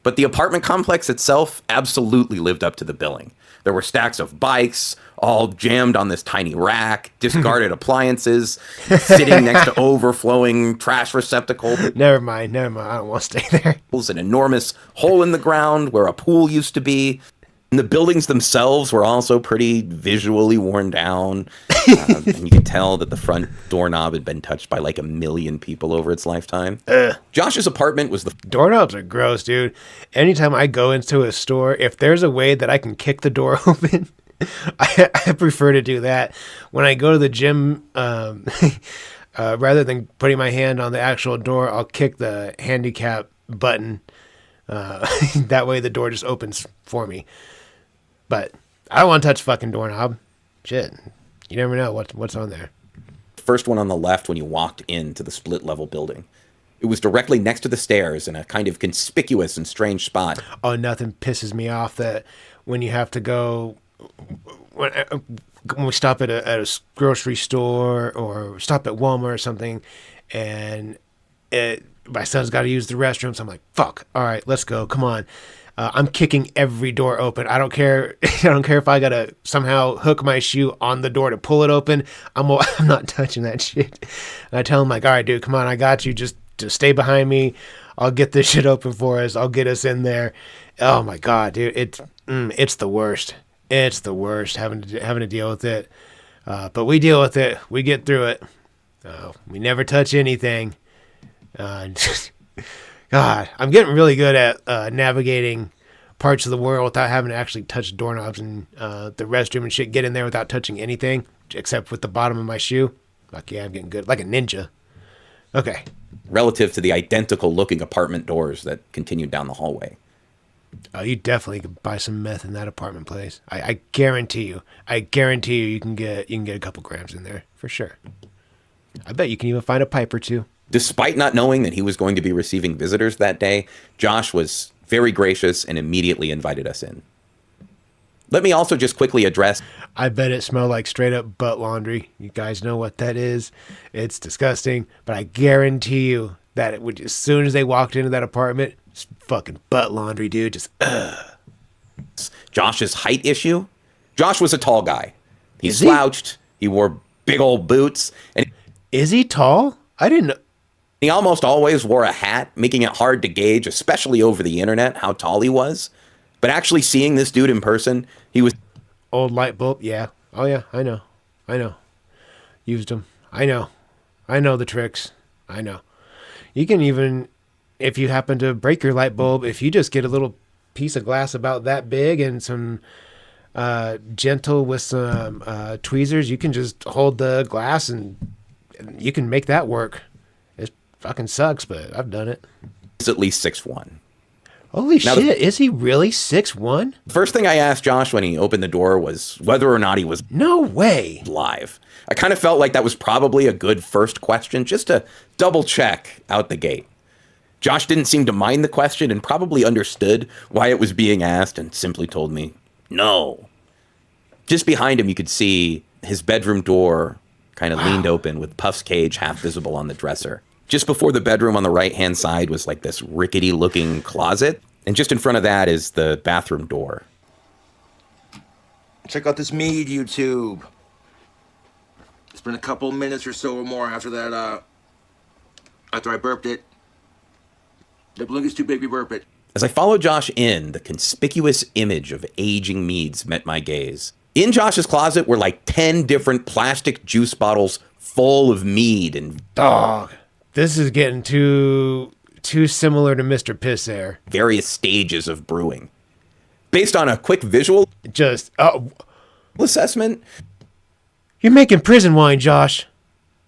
But the apartment complex itself absolutely lived up to the billing. There were stacks of bikes, all jammed on this tiny rack, discarded appliances, sitting next to overflowing trash receptacles, Never mind. I don't want to stay there. an enormous hole in the ground where a pool used to be. And the buildings themselves were also pretty visually worn down. And you could tell that the front doorknob had been touched by like 1 million people over its lifetime. Josh's apartment was the Doorknobs are gross, dude. Anytime I go into a store, if there's a way that I can kick the door open, I prefer to do that. When I go to the gym, rather than putting my hand on the actual door, I'll kick the handicap button. That way the door just opens for me. But I don't want to touch fucking doorknob. Shit. You never know what's on there. first one on the left when you walked into the split-level building. It was directly next to the stairs in a kind of conspicuous and strange spot. Oh, nothing pisses me off that when you have to go when we stop at a grocery store or stop at Walmart or something, and my son's got to use the restrooms. I'm like, fuck. All right, let's go. Come on. I'm kicking every door open. I don't care. I don't care if I gotta somehow hook my shoe on the door to pull it open. I'm not touching that shit. And I tell him like, all right, dude, come on, I got you. Just stay behind me. I'll get this shit open for us. I'll get us in there. Oh my god, dude, it's the worst. It's the worst having to deal with it. But we deal with it. We get through it. We never touch anything. God, I'm getting really good at navigating parts of the world without having to actually touch doorknobs and the restroom and shit. Get in there without touching anything except with the bottom of my shoe. Fuck yeah, I'm getting good. Like a ninja. Okay. Relative to the identical looking apartment doors that continued down the hallway. Oh, you definitely could buy some meth in that apartment place. I guarantee you. I guarantee you can get a couple grams in there for sure. I bet you can even find a pipe or two. Despite not knowing that he was going to be receiving visitors that day, Josh was very gracious and immediately invited us in. Let me also just quickly address... I bet it smelled like straight up butt laundry. You guys know what that is. It's disgusting, but I guarantee you that it would, as soon as they walked into that apartment, it's fucking butt laundry, dude. Just Josh's height issue. Josh was a tall guy. He Is he? slouched. He wore big old boots, and Is he tall? I didn't know. he almost always wore a hat, making it hard to gauge, especially over the internet, how tall he was. But actually seeing this dude in person, he was... Old light bulb, yeah. Oh yeah, I know. Used them. I know the tricks. I know. You can even, if you happen to break your light bulb, if you just get a little piece of glass about that big and some gentle with some tweezers, you can just hold the glass and you can make that work. It fucking sucks, but I've done it. at least 6'1". Holy Now shit, is he really 6'1"? First thing I asked Josh when he opened the door was whether or not he was No way. live. I kind of felt like that was probably a good first question, just to double check out the gate. Josh didn't seem to mind the question and probably understood why it was being asked and simply told me, no. Just behind him, you could see his bedroom door kind of leaned open with Puff's cage half visible on the dresser. Just before the bedroom on the right-hand side was like this rickety-looking closet. And just in front of that is the bathroom door. Check out this mead, YouTube. It's been a couple minutes or so or more after that, after I burped it. The balloon is too big, we burp it. As I followed Josh in, the conspicuous image of aging meads met my gaze. In Josh's closet were like 10 different plastic juice bottles full of mead and Dog. This is getting too similar to Mr. Piss Air. various stages of brewing. Based on a quick visual Just, assessment, you're making prison wine, Josh.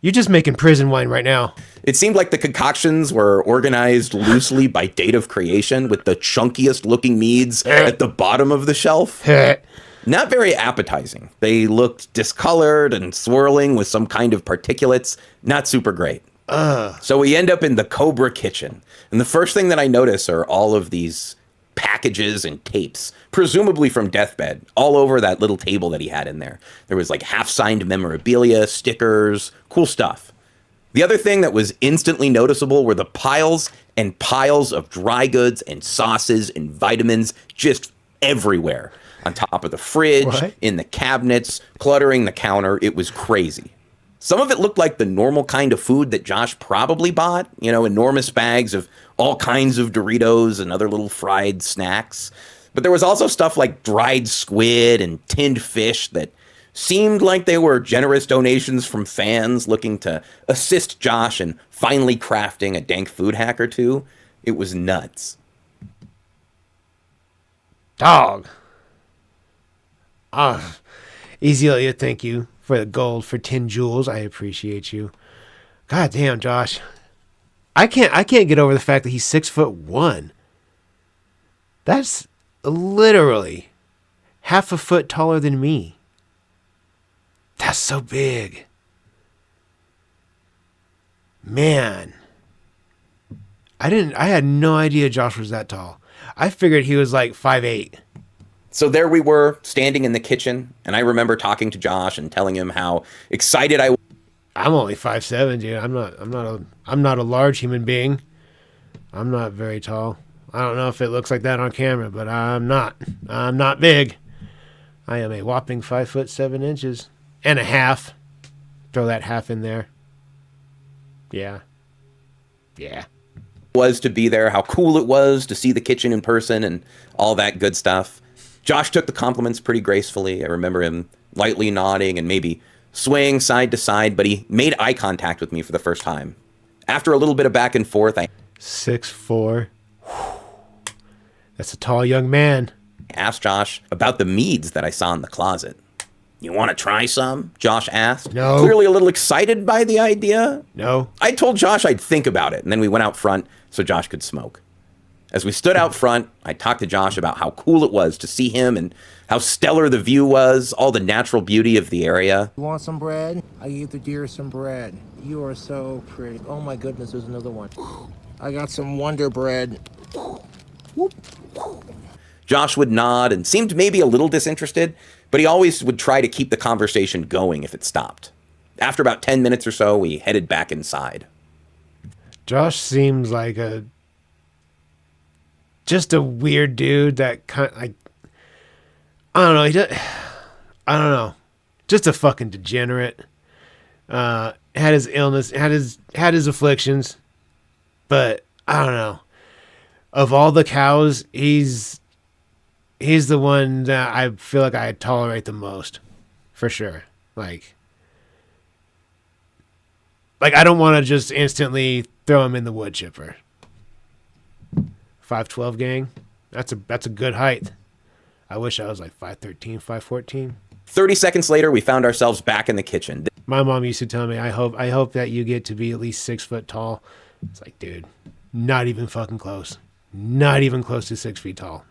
You're just making prison wine right now. it seemed like the concoctions were organized loosely by date of creation, with the chunkiest looking meads at the bottom of the shelf. Not very appetizing. They looked discolored and swirling with some kind of particulates. Not super great. So we end up in the Cobra kitchen. And the first thing that I notice are all of these packages and tapes, presumably from Deathbed, all over that little table that he had in there. There was like half-signed memorabilia, stickers, cool stuff. The other thing that was instantly noticeable were the piles and piles of dry goods and sauces and vitamins just everywhere. On top of the fridge, What? in the cabinets, cluttering the counter. It was crazy. Some of it looked like the normal kind of food that Josh probably bought, enormous bags of all kinds of Doritos and other little fried snacks. But there was also stuff like dried squid and tinned fish that seemed like they were generous donations from fans looking to assist Josh in finally crafting a dank food hack or two. It was nuts. Dog. Easy Elliot, thank you for the gold for 10 jewels. I appreciate you. God damn, Josh. I can't get over the fact that he's 6'1". That's literally half a foot taller than me. That's so big. Man. I had no idea Josh was that tall. I figured he was like 5'8". So there we were, standing in the kitchen, and I remember talking to Josh and telling him how excited I was. I'm only 5'7", dude. I'm not a large human being. I'm not very tall. I don't know if it looks like that on camera, but I'm not. I'm not big. I am a whopping 5'7" and a half. Throw that half in there. Yeah. Was to be there, how cool it was to see the kitchen in person and all that good stuff. Josh took the compliments pretty gracefully. I remember him lightly nodding and maybe swaying side to side, but he made eye contact with me for the first time. After a little bit of back and forth, I 6'4". That's a tall young man. asked Josh about the meads that I saw in the closet. You want to try some? Josh asked. No. Clearly a little excited by the idea. No. I told Josh I'd think about it, and then we went out front so Josh could smoke. As we stood out front, I talked to Josh about how cool it was to see him and how stellar the view was, all the natural beauty of the area. You want some bread? I gave the deer some bread. You are so pretty. Oh my goodness, there's another one. I got some Wonder Bread. Josh would nod and seemed maybe a little disinterested, but he always would try to keep the conversation going if it stopped. After about 10 minutes or so, we headed back inside. Josh seems like just a weird dude that kind of like, I don't know. I don't know. Just a fucking degenerate. Had his illness, had his afflictions, but I don't know. Of all the cows, he's the one that I feel like I tolerate the most, for sure. Like I don't want to just instantly throw him in the wood chipper. 5'12" gang. That's a good height. I wish I was like 5'13", 5'14". 30 seconds later, we found ourselves back in the kitchen. My mom used to tell me, I hope that you get to be at least 6 foot tall. It's like, dude, not even fucking close. Not even close to 6 feet tall.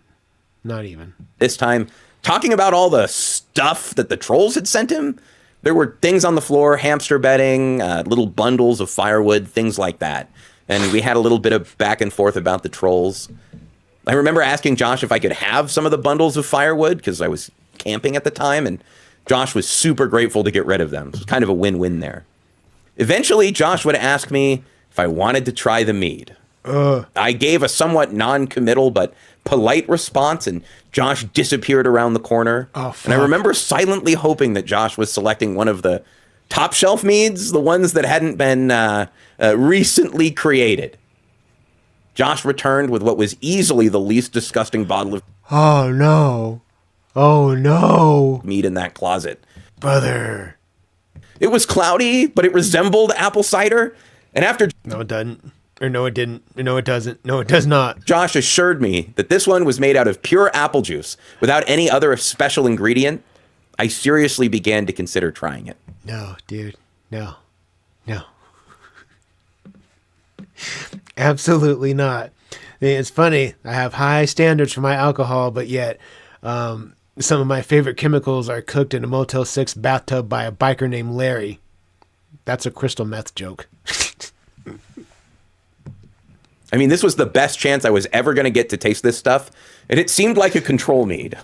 Not even. This time, talking about all the stuff that the trolls had sent him. There were things on the floor, hamster bedding, little bundles of firewood, things like that. And we had a little bit of back and forth about the trolls. I remember asking Josh if I could have some of the bundles of firewood because I was camping at the time, and Josh was super grateful to get rid of them. It was kind of a win-win there. Eventually, Josh would ask me if I wanted to try the mead. I gave a somewhat non-committal but polite response, and Josh disappeared around the corner. Oh, fuck. And I remember silently hoping that Josh was selecting one of the top shelf meads, the ones that hadn't been recently created. Josh returned with what was easily the least disgusting bottle of Oh no. Oh no. mead in that closet. Brother. It was cloudy, but it resembled apple cider. And after No, it doesn't. Or no, it didn't. No, it doesn't. No, it does not. Josh assured me that this one was made out of pure apple juice without any other special ingredient, I seriously began to consider trying it. No, dude. No. No. Absolutely not. It's funny. I have high standards for my alcohol, but yet some of my favorite chemicals are cooked in a Motel 6 bathtub by a biker named Larry. That's a crystal meth joke. I mean, this was the best chance I was ever going to get to taste this stuff, and it seemed like a control mead.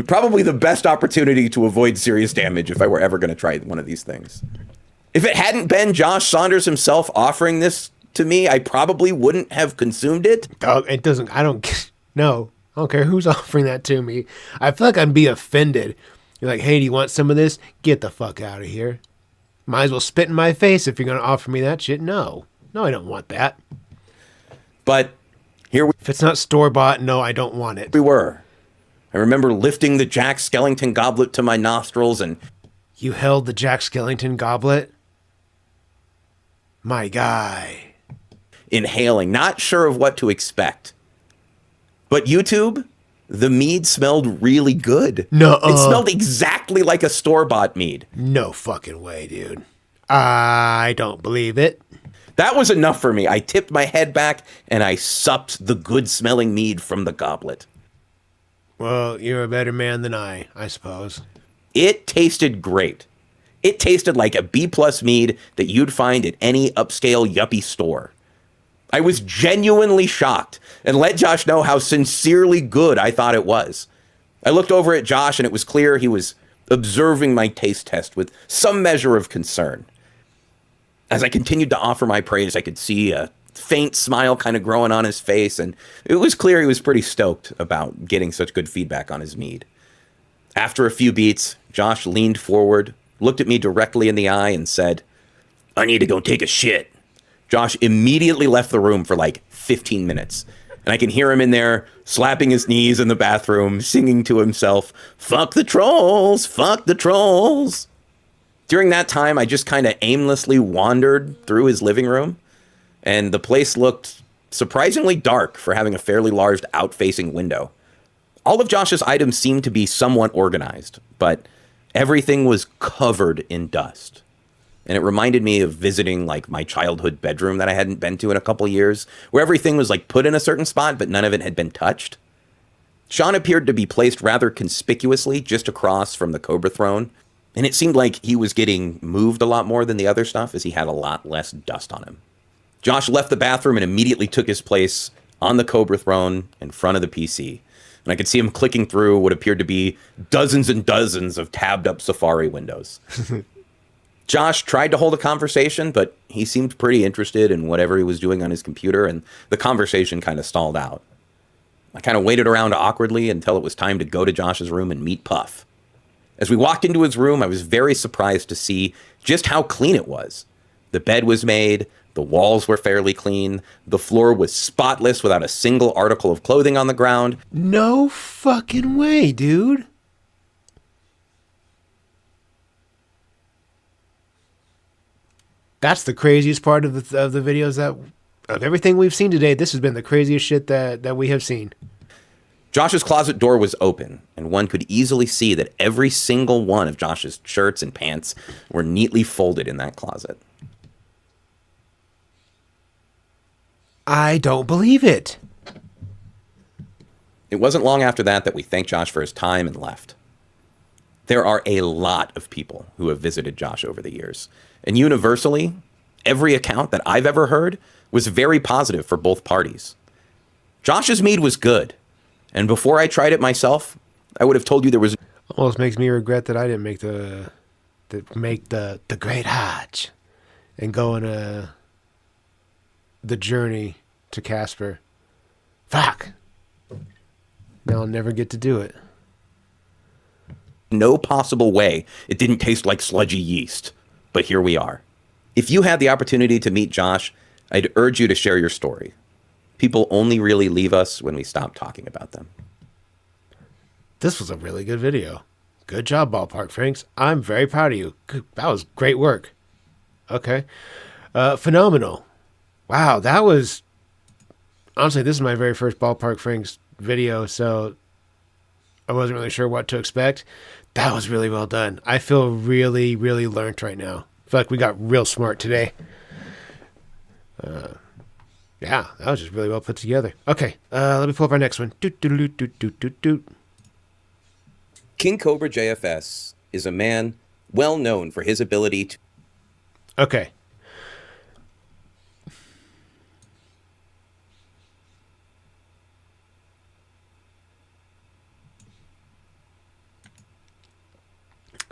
Probably the best opportunity to avoid serious damage if I were ever going to try one of these things. If it hadn't been Josh Saunders himself offering this to me, I probably wouldn't have consumed it. Dog, it doesn't, I don't, no. I don't care who's offering that to me. I feel like I'd be offended. You're like, hey, do you want some of this? Get the fuck out of here. Might as well spit in my face if you're going to offer me that shit. No. No, I don't want that. But here If it's not store-bought, no, I don't want it. we were. I remember lifting the Jack Skellington goblet to my nostrils and You held the Jack Skellington goblet? My guy. inhaling, not sure of what to expect. But YouTube, the mead smelled really good. Nuh-uh. It smelled exactly like a store-bought mead. No fucking way, dude. I don't believe it. That was enough for me. I tipped my head back and I supped the good-smelling mead from the goblet. Well, you're a better man than I suppose. It tasted great. It tasted like a B-plus mead that you'd find at any upscale yuppie store. I was genuinely shocked and let Josh know how sincerely good I thought it was. I looked over at Josh and it was clear he was observing my taste test with some measure of concern. As I continued to offer my praise, I could see a faint smile kind of growing on his face, and it was clear he was pretty stoked about getting such good feedback on his mead. After a few beats, Josh leaned forward, looked at me directly in the eye, and said, "I need to go take a shit." Josh immediately left the room for like 15 minutes, and I can hear him in there slapping his knees in the bathroom, singing to himself, "Fuck the trolls, fuck the trolls." During that time, I just kind of aimlessly wandered through his living room, and the place looked surprisingly dark for having a fairly large out-facing window. All of Josh's items seemed to be somewhat organized, but everything was covered in dust. And it reminded me of visiting like my childhood bedroom that I hadn't been to in a couple years, where everything was like put in a certain spot, but none of it had been touched. Sean appeared to be placed rather conspicuously just across from the Cobra throne, and it seemed like he was getting moved a lot more than the other stuff as he had a lot less dust on him. Josh left the bathroom and immediately took his place on the Cobra throne in front of the PC. And I could see him clicking through what appeared to be dozens and dozens of tabbed up Safari windows. Josh tried to hold a conversation, but he seemed pretty interested in whatever he was doing on his computer, and the conversation kind of stalled out. I kind of waited around awkwardly until it was time to go to Josh's room and meet Puff. As we walked into his room, I was very surprised to see just how clean it was. The bed was made, the walls were fairly clean, the floor was spotless without a single article of clothing on the ground. No fucking way, dude. That's the craziest part of the videos of everything we've seen today. This has been the craziest shit that we have seen. Josh's closet door was open, and one could easily see that every single one of Josh's shirts and pants were neatly folded in that closet. I don't believe it. It wasn't long after that we thanked Josh for his time and left. There are a lot of people who have visited Josh over the years, and universally, every account that I've ever heard was very positive for both parties. Josh's mead was good, and before I tried it myself, I would have told you there was... Almost makes me regret that I didn't make the Great Hodge and go on the journey to Casper. Fuck. Now I'll never get to do it. no possible way it didn't taste like sludgy yeast. But here we are. If you had the opportunity to meet Josh, I'd urge you to share your story. People only really leave us when we stop talking about them. This was a really good video. Good job, Ballpark Franks. I'm very proud of you. That was great work. Okay. Phenomenal. Wow, that was... Honestly, this is my very first Ballpark Franks video, so I wasn't really sure what to expect. That was really well done. I feel really, really learned right now. I feel like we got real smart today. Yeah, that was just really well put together. Okay, let me pull up our next one. King Cobra JFS is a man well known for his ability to... Okay.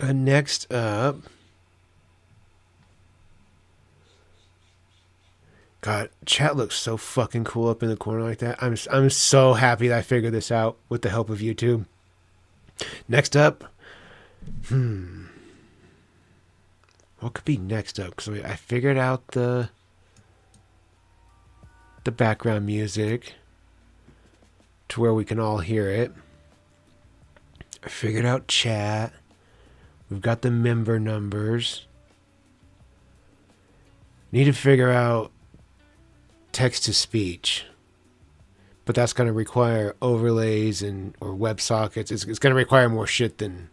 Next up... God, chat looks so fucking cool up in the corner like that. I'm so happy that I figured this out with the help of YouTube. Next up, what could be next up? Because I figured out the background music to where we can all hear it. I figured out chat. We've got the member numbers. Need to figure out text to speech, but that's going to require overlays or WebSockets. It's going to require more shit than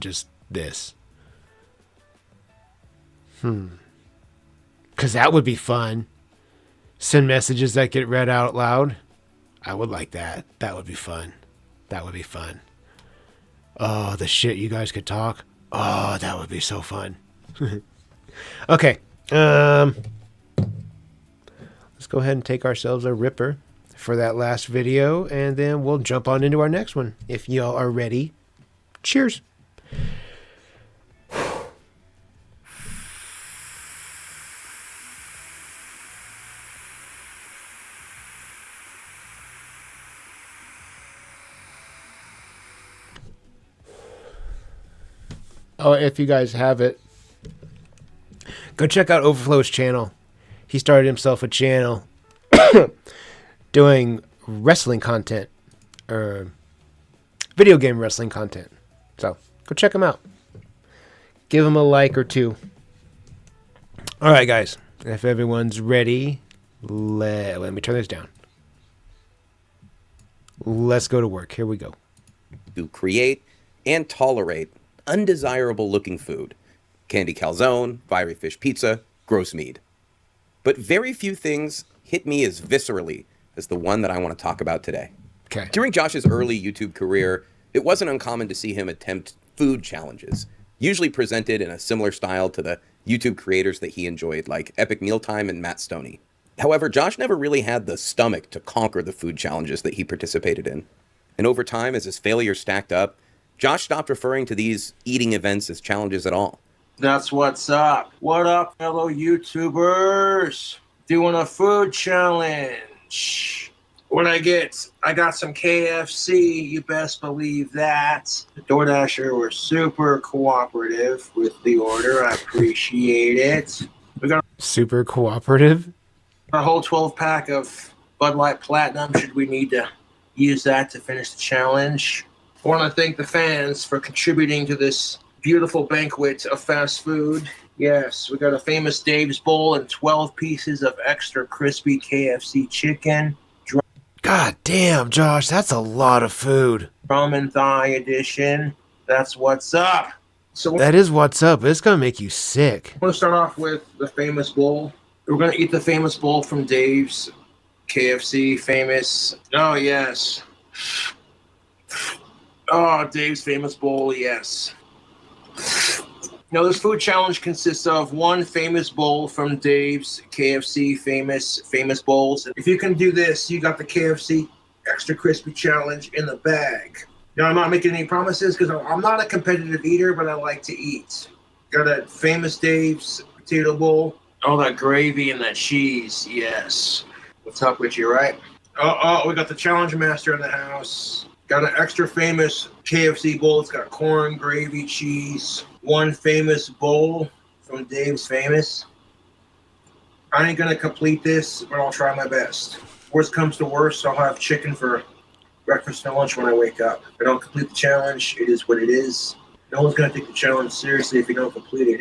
just this. Because that would be fun. Send messages that get read out loud. I would like that. That would be fun. That would be fun. Oh, the shit you guys could talk. Oh, that would be so fun. Okay. Let's go ahead and take ourselves a ripper for that last video, and then we'll jump on into our next one. If y'all are ready, cheers. Oh, if you guys have it, go check out Overflow's channel. He started himself a channel doing wrestling content, or video game wrestling content. So go check him out. Give him a like or two. All right, guys. If everyone's ready, let me turn this down. Let's go to work. Here we go. To create and tolerate undesirable looking food. Candy calzone, fiery fish pizza, gross mead. But very few things hit me as viscerally as the one that I want to talk about today. Okay. During Josh's early YouTube career, it wasn't uncommon to see him attempt food challenges, usually presented in a similar style to the YouTube creators that he enjoyed, like Epic Mealtime and Matt Stoney. However, Josh never really had the stomach to conquer the food challenges that he participated in. And over time, as his failures stacked up, Josh stopped referring to these eating events as challenges at all. That's what's up. What up, fellow YouTubers? Doing a food challenge. What I get? I got some KFC. You best believe that. The DoorDasher were super cooperative with the order. I appreciate it. We got Super cooperative. a whole 12-pack of Bud Light Platinum. Should we need to use that to finish the challenge? I want to thank the fans for contributing to this beautiful banquet of fast food. Yes, we got a famous Dave's Bowl and 12 pieces of extra crispy KFC chicken. God damn, Josh, that's a lot of food. Drum and thigh edition. That's what's up. So That is what's up. It's going to make you sick. I'm going to start off with the famous bowl. We're going to eat the famous bowl from Dave's KFC. Famous. Oh, yes. Oh, Dave's famous bowl, yes. Now, this food challenge consists of one famous bowl from Dave's KFC famous bowls. If you can do this, you got the KFC extra crispy challenge in the bag. Now, I'm not making any promises because I'm not a competitive eater, but I like to eat. Got a famous Dave's potato bowl. All that gravy and that cheese, yes. What's up with you, right? Oh, we got the challenge master in the house. Got an extra famous KFC bowl. It's got corn, gravy, cheese. One famous bowl from Dave's Famous. I ain't gonna complete this, but I'll try my best. Worst comes to worst, I'll have chicken for breakfast and lunch when I wake up. If I don't complete the challenge, it is what it is. No one's gonna take the challenge seriously if you don't complete it.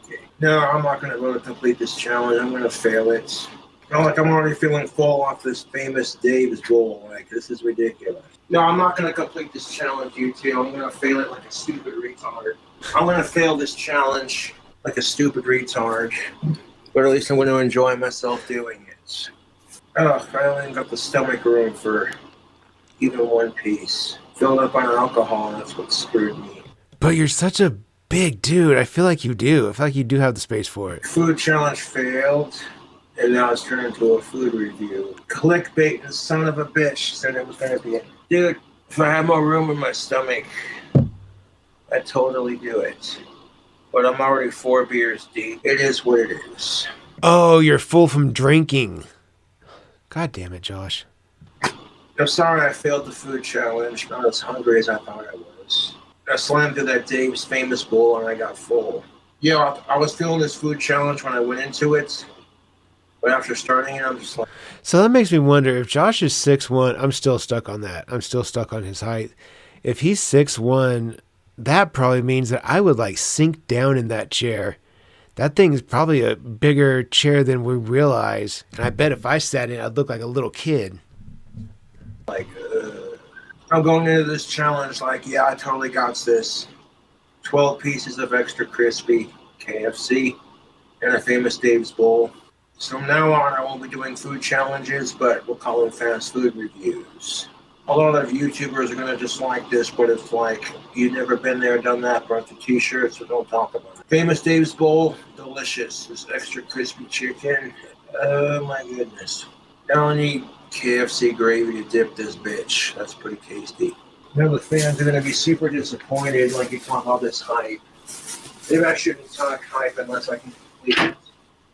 Okay. No, I'm not gonna go to complete this challenge. I'm gonna fail it. Like I'm already feeling full off this famous Dave's bowl. Like this is ridiculous. No, I'm not gonna complete this challenge, you two. I'm gonna fail it like a stupid retard. I'm gonna fail this challenge like a stupid retard. But at least I'm gonna enjoy myself doing it. Oh, I only got the stomach room for even one piece. Filled up on alcohol, and that's what screwed me. But you're such a big dude. I feel like you do. I feel like you do have the space for it. Food challenge failed, and now it's turned into a food review. Clickbait and son of a bitch said it was gonna be it. Dude, if I had more room in my stomach, I'd totally do it. But I'm already 4 beers deep. It is what it is. Oh, you're full from drinking. God damn it, Josh. I'm sorry I failed the food challenge. Not as hungry as I thought I was. I slammed through that Dave's famous bowl and I got full. Yeah, I was feeling this food challenge when I went into it. But after starting it, I'm just like... So that makes me wonder if Josh is 6'1", I'm still stuck on that. I'm still stuck on his height. If he's 6'1", that probably means that I would like sink down in that chair. That thing is probably a bigger chair than we realize. And I bet if I sat in it, I'd look like a little kid. I'm going into this challenge like, yeah, I totally got this. 12 pieces of extra crispy KFC and a famous Dave's bowl. So from now on, I won't be doing food challenges, but we'll call them fast food reviews. A lot of YouTubers are going to dislike this, but it's like, you've never been there, done that, brought the t-shirt, so don't talk about it. Famous Dave's bowl, delicious. This extra crispy chicken, oh my goodness. Now I need KFC gravy to dip this bitch. That's pretty tasty. Now the fans are going to be super disappointed, like you talk all this hype. Maybe I shouldn't talk hype unless I can complete it.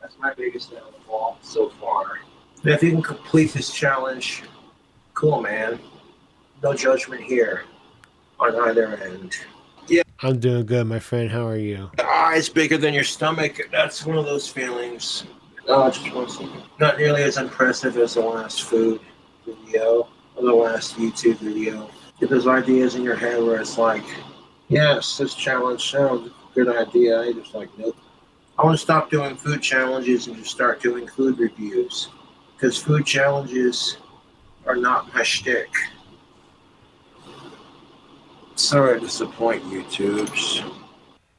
That's my biggest downfall so far. And if you can complete this challenge, cool, man. No judgment here on either end. Yeah. I'm doing good, my friend. How are you? The eye's bigger than your stomach. That's one of those feelings. Just 1 second. Not nearly as impressive as the last food video or the last YouTube video. Get those ideas in your head where it's like, yes, this challenge sounds a good idea. I just like, nope. I want to stop doing food challenges and just start doing food reviews. Because food challenges are not my shtick. Sorry to disappoint YouTubes.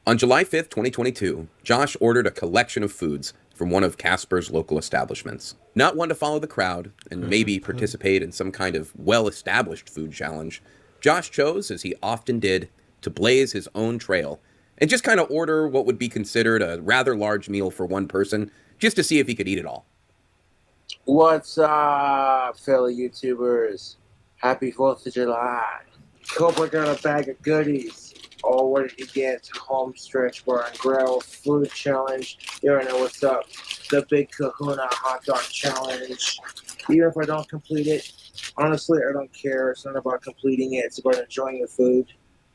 On July 5th, 2022, Josh ordered a collection of foods from one of Casper's local establishments. Not one to follow the crowd and maybe participate in some kind of well-established food challenge, Josh chose, as he often did, to blaze his own trail and just kind of order what would be considered a rather large meal for one person, just to see if he could eat it all. What's up, fellow YouTubers? Happy 4th of July. Cobra got a bag of goodies. Oh, what did you get? Home stretch bar and grill, food challenge. You already know what's up. The big kahuna hot dog challenge. Even if I don't complete it, honestly, I don't care. It's not about completing it. It's about enjoying the food.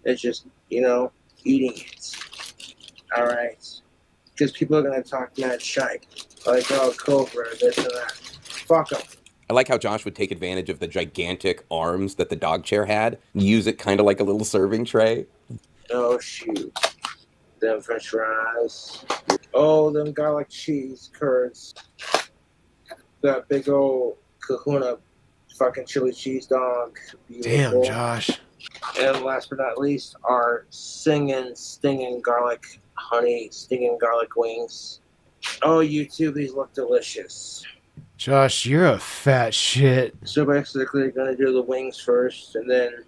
It's just, eating it. All right. Because people are going to talk mad shite. Like, oh, Cobra, this and that. Fuck them. I like how Josh would take advantage of the gigantic arms that the dog chair had and use it kind of like a little serving tray. Oh, shoot. Them french fries. Oh, them garlic cheese curds. That big old kahuna fucking chili cheese dog. Beautiful. Damn, Josh. And last but not least, our stinging garlic honey, stinging garlic wings. Oh, YouTube, these look delicious. Josh, you're a fat shit. So basically, gonna do the wings first, and then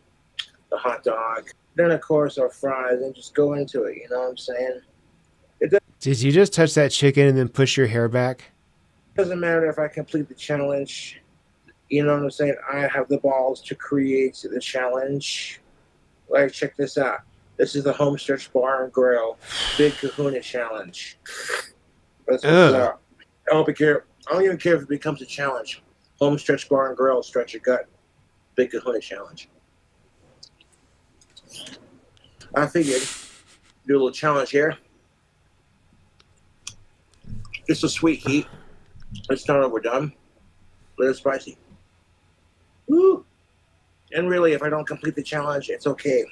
the hot dog. Then, of course, our fries, and just go into it, you know what I'm saying? Did you just touch that chicken and then push your hair back? Doesn't matter if I complete the challenge. You know what I'm saying? I have the balls to create the challenge. Like, check this out. This is the Homestretch Bar and Grill Big Kahuna Challenge. That's what's up. I don't even care if it becomes a challenge. Homestretch Bar and Grill, stretch your gut. Big Kahuna Challenge. I figured do a little challenge here. Just a sweet heat. It's not overdone. A little spicy. Woo! And really, if I don't complete the challenge, it's okay.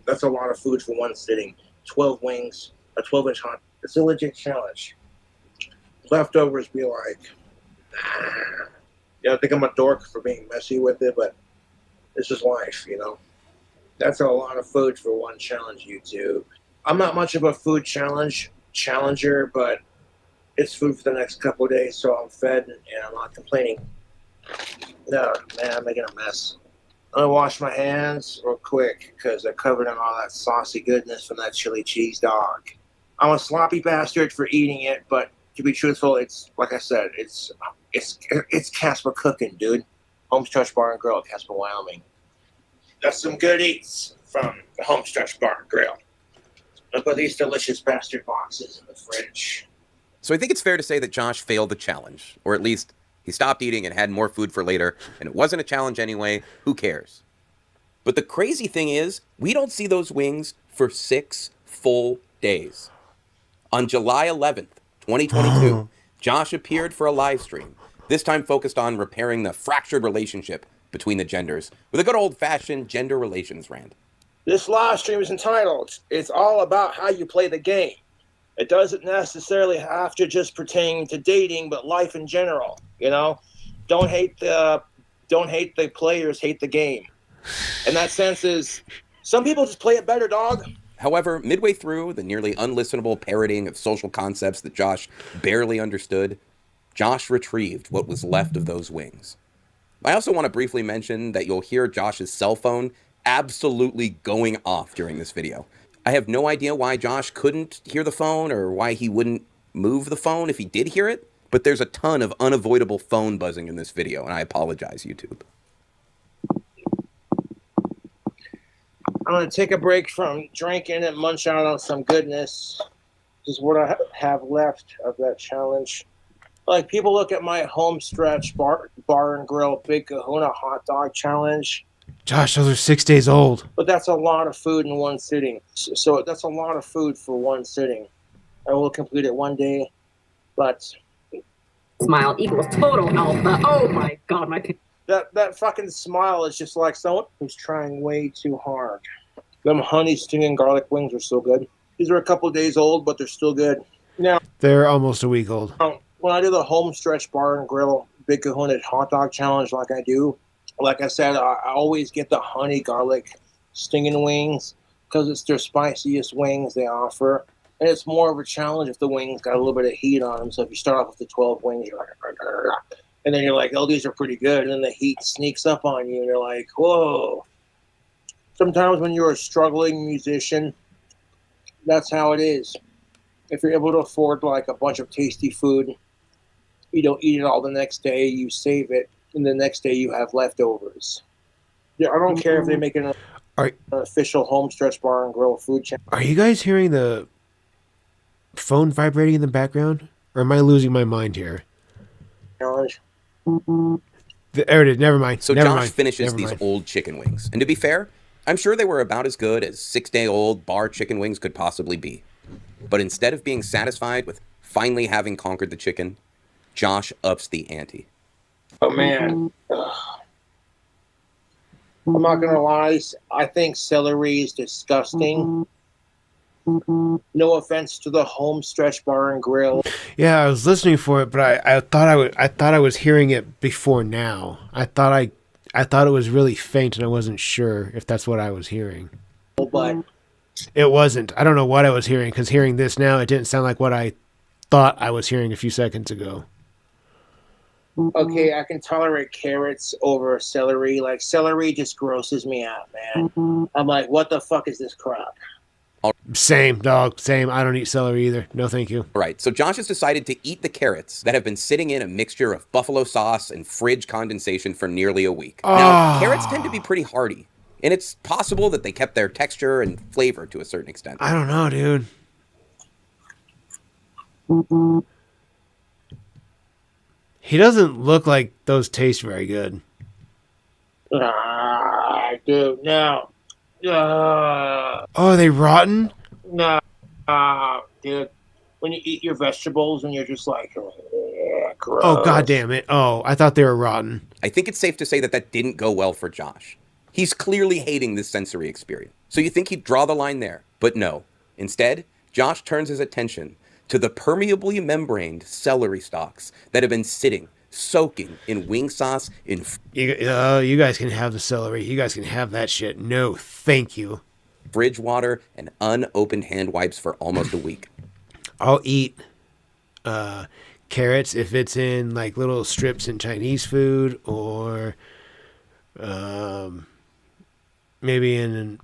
That's a lot of food for one sitting. 12 wings, a 12-inch hot. It's a legit challenge. Leftovers be like, I think I'm a dork for being messy with it, but this is life, That's a lot of food for one challenge, YouTube. I'm not much of a food challenger, but it's food for the next couple of days, so I'm fed and I'm not complaining. No, man, I'm making a mess. I'm gonna wash my hands real quick because they're covered in all that saucy goodness from that chili cheese dog. I'm a sloppy bastard for eating it, but to be truthful, it's like I said, it's Casper cooking, dude. Homestretch Bar and Grill, Casper, Wyoming. That's some good eats from the Homestretch Bar and Grill. I put these delicious bastard boxes in the fridge. So I think it's fair to say that Josh failed the challenge, or at least he stopped eating and had more food for later, and it wasn't a challenge anyway. Who cares? But the crazy thing is, we don't see those wings for 6 full days. On July 11th, 2022, Josh appeared for a live stream, this time focused on repairing the fractured relationship between the genders with a good old-fashioned gender relations rant. This live stream is entitled, It's All About How You Play the Game. It doesn't necessarily have to just pertain to dating, but life in general, Don't hate the players, hate the game. And that sense is, some people just play it better, dog. However, midway through the nearly unlistenable parroting of social concepts that Josh barely understood, Josh retrieved what was left of those wings. I also want to briefly mention that you'll hear Josh's cell phone absolutely going off during this video. I have no idea why Josh couldn't hear the phone or why he wouldn't move the phone if he did hear it, but there's a ton of unavoidable phone buzzing in this video, and I apologize, YouTube. I'm going to take a break from drinking and munch out on some goodness. This is what I have left of that challenge. Like, people look at my Homestretch bar and Grill Big Kahuna hot dog challenge. Josh, those are 6 days old. But that's a lot of food in one sitting. So that's a lot of food for one sitting. I will complete it one day, but... Smile equals total health. Oh my god, my... That fucking smile is just like someone who's trying way too hard. Them honey stinging garlic wings are so good. These are a couple days old, but they're still good. Now, They're almost a week old. When I do the Homestretch Bar and Grill Big Kahuna hot dog challenge like I do, like I said, I always get the honey garlic stinging wings because it's their spiciest wings they offer. And it's more of a challenge if the wings got a little bit of heat on them. So if you start off with the 12 wings, you're like, and then you're like, oh, these are pretty good. And then the heat sneaks up on you, and you're like, whoa. Sometimes when you're a struggling musician, that's how it is. If you're able to afford like a bunch of tasty food, you don't eat it all the next day, you save it, and the next day you have leftovers. Yeah, I don't care if they make an official Homestretch Bar and Grill food challenge. Are you guys hearing the phone vibrating in the background? Or am I losing my mind here? Challenge. There it is. Never mind. So Never Josh mind. finishes Never these mind. old chicken wings. And to be fair, I'm sure they were about as good as 6-day-old bar chicken wings could possibly be. But instead of being satisfied with finally having conquered the chicken, Josh ups the ante. Oh, man. Ugh. I'm not going to lie. I think celery is disgusting. No offense to the Homestretch Bar and Grill. Yeah, I was listening for it, but I thought I was hearing it before now. I thought it was really faint, and I wasn't sure if that's what I was hearing. But It wasn't. I don't know what I was hearing, because hearing this now, it didn't sound like what I thought I was hearing a few seconds ago. okay, I can tolerate carrots over celery. Like, celery just grosses me out, man. I'm like, what the fuck is this crap? Same, dog. Same. I don't eat celery either. No, thank you. All right, so Josh has decided to eat the carrots that have been sitting in a mixture of buffalo sauce and fridge condensation for nearly a week. Now, carrots tend to be pretty hardy, and it's possible that they kept their texture and flavor to a certain extent. I don't know, dude. He doesn't look like those taste very good. Dude, no. Oh, are they rotten? No. Dude. When you eat your vegetables and you're just like, Gross. Oh, God damn it. Oh, I thought they were rotten. I think it's safe to say that that didn't go well for Josh. He's clearly hating this sensory experience. So you think he'd draw the line there, but no. Instead, Josh turns his attention to the permeably membraned celery stalks that have been sitting, soaking in wing sauce in You guys can have the celery. You guys can have that shit. No, thank you. fridge water and unopened hand wipes for almost a week. I'll eat carrots if it's in like little strips in Chinese food, or maybe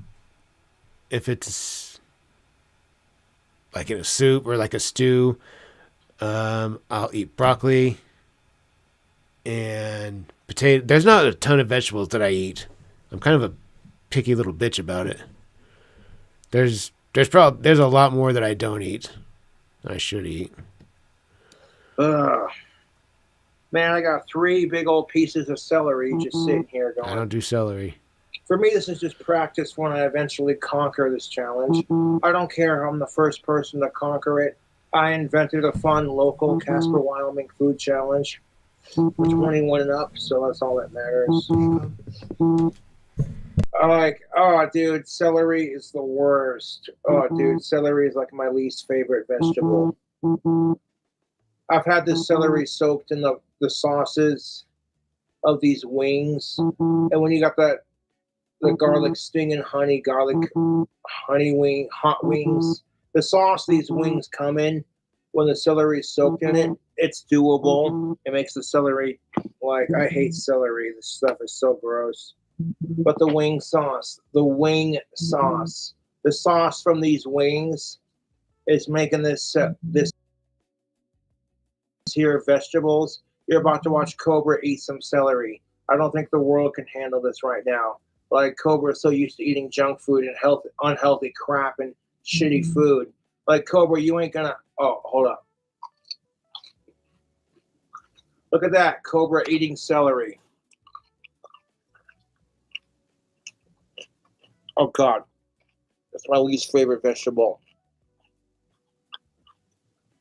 if it's like in a soup or like a stew. I'll eat broccoli and potato. There's not a ton of vegetables that I eat. I'm kind of a picky little bitch about it. There's a lot more that I don't eat. I should eat. Ugh. Man, I got 3 big old pieces of celery just sitting here going. I don't do celery. For me, this is just practice when I eventually conquer this challenge. I don't care if I'm the first person to conquer it. I invented a fun local Casper, Wyoming food challenge for 21 and up, so that's all that matters. Oh, dude, celery is the worst. Oh, dude, celery is like my least favorite vegetable. I've had this celery soaked in the sauces of these wings, and when you got the garlic sting and honey, hot wings, the sauce these wings come in, when the celery is soaked in it, it's doable. It makes the celery, like, I hate celery. This stuff is so gross. But the wing sauce, the sauce from these wings is making this here vegetables. You're about to watch Cobra eat some celery. I don't think the world can handle this right now. Like, Cobra is so used to eating junk food and unhealthy crap and shitty food. Like, Cobra, you ain't gonna. Oh, hold up. Look at that, Cobra eating celery. Oh God, that's my least favorite vegetable.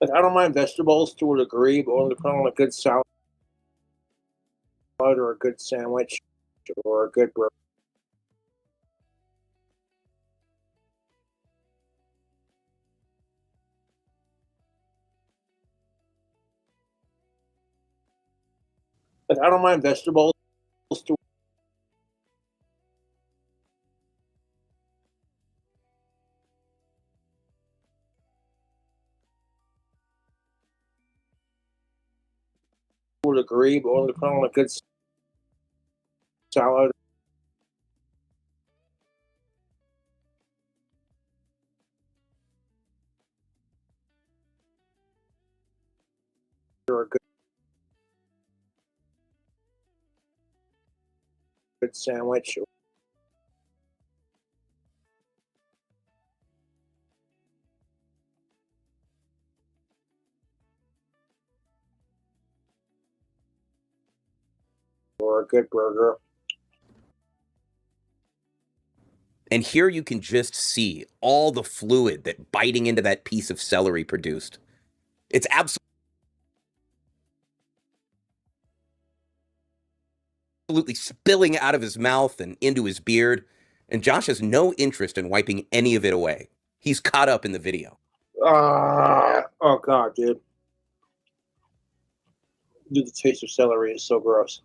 Like, I don't mind vegetables to a degree, but when they put on a good salad or a good sandwich or a good burger. Like, I don't mind vegetables to a degree, but when they put on a good salad or a good sandwich. Or a good burger. And here you can just see all the fluid that biting into that piece of celery produced. It's absolutely spilling out of his mouth and into his beard, and Josh has no interest in wiping any of it away. He's caught up in the video. Oh God, dude. Dude, the taste of celery is so gross.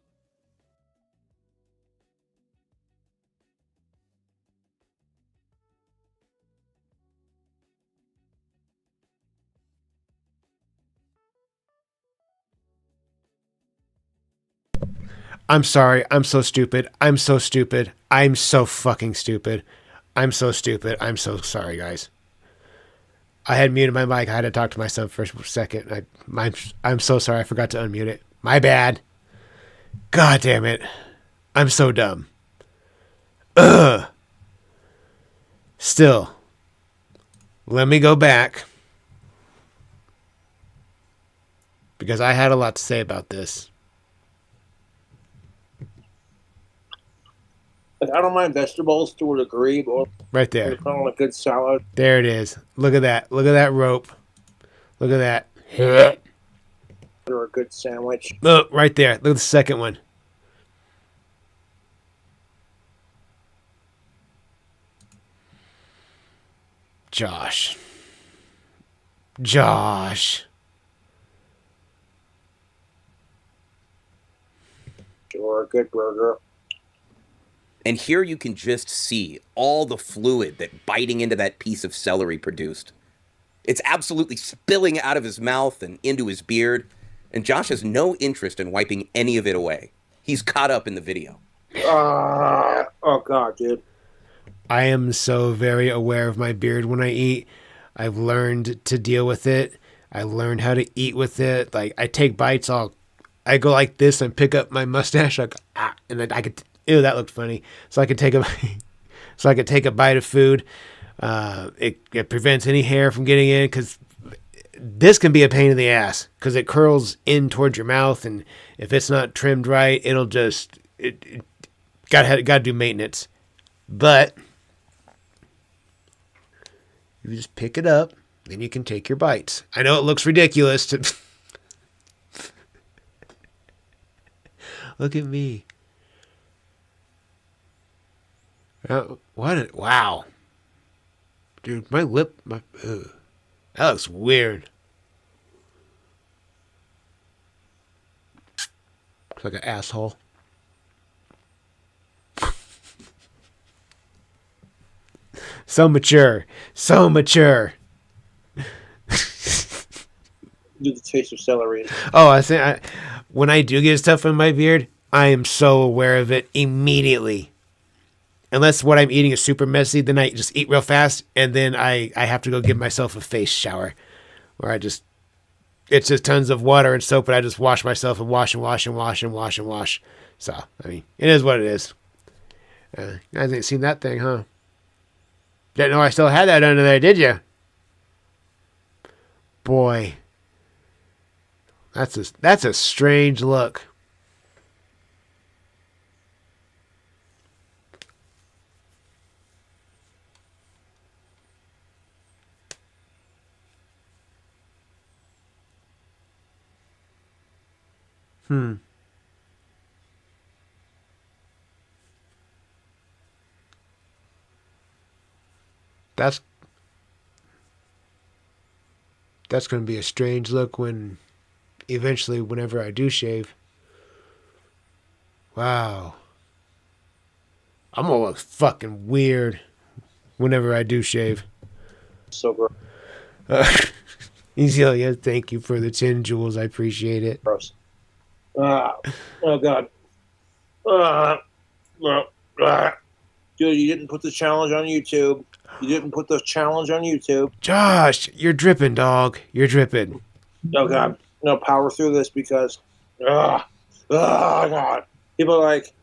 I'm sorry. I'm so stupid. I'm so stupid. I'm so fucking stupid. I'm so stupid. I'm so sorry, guys. I had muted my mic. I had to talk to my son for a second. I'm so sorry. I forgot to unmute it. My bad. God damn it. I'm so dumb. Ugh. Still, let me go back, because I had a lot to say about this. Like, I don't mind vegetables to a degree, but Right there. they put on a good salad. There it is. Look at that. Look at that rope. Look at that. or a good sandwich. Oh, right there. Look at the second one. Josh. Or a good burger. And here you can just see all the fluid that biting into that piece of celery produced. It's absolutely spilling out of his mouth and into his beard, and Josh has no interest in wiping any of it away. He's caught up in the video. Oh God, dude. I am so very aware of my beard when I eat. I've learned to deal with it. I learned how to eat with it. Like, I take bites, I go like this and pick up my mustache, like, and then I could, ew, that looked funny. So I could take a bite of food. It prevents any hair from getting in, because this can be a pain in the ass, because it curls in towards your mouth, and if it's not trimmed right, it'll just, gotta do maintenance. But you just pick it up, then you can take your bites. I know it looks ridiculous to look at me. Wow. Dude, my lip, that looks weird. Looks like an asshole. So mature. Do the taste of celery. Oh, I think when I do get stuff in my beard, I am so aware of it immediately. Unless what I'm eating is super messy, then I just eat real fast, and then I have to go give myself a face shower, where it's just tons of water and soap, and I just wash myself and wash. So, I mean, it is what it is. You guys ain't seen that thing, huh? Didn't know I still had that under there, did you? Boy. That's a strange look. That's going to be a strange look whenever I do shave. Wow. I'm going to look fucking weird whenever I do shave. So gross. Ezelia, thank you for the 10 jewels. I appreciate it. Gross. Oh God. Dude, you didn't put the challenge on YouTube. Josh, you're dripping, dog. You're dripping. Oh God. No, power through this, because God. People are like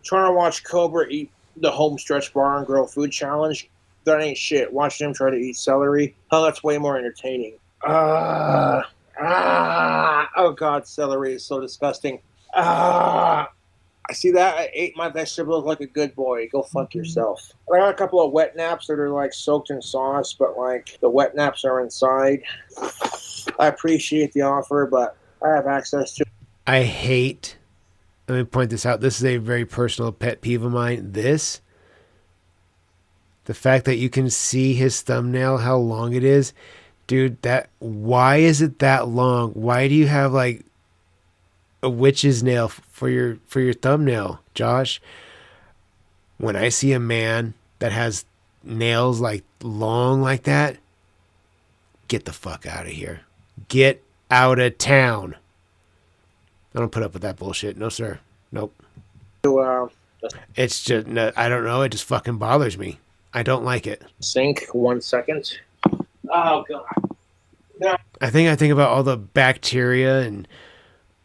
trying to watch Cobra eat the home stretch bar and grill food challenge. That ain't shit. Watching him try to eat celery. Oh, that's way more entertaining. Oh God, celery is so disgusting. I see that. I ate my vegetables like a good boy. Go fuck yourself. I got a couple of wet naps that are like soaked in sauce, but like the wet naps are inside. I appreciate the offer, but I have access to. I hate. Let me point this out. This is a very personal pet peeve of mine. The fact that you can see his thumbnail, how long it is. Dude, why is it that long? Why do you have like a witch's nail for your thumbnail, Josh? When I see a man that has nails like long like that, get the fuck out of here. Get out of town. I don't put up with that bullshit. No, sir. Nope. It's just, no, I don't know. It just fucking bothers me. I don't like it. Sink 1 second. Oh God. No. I think about all the bacteria and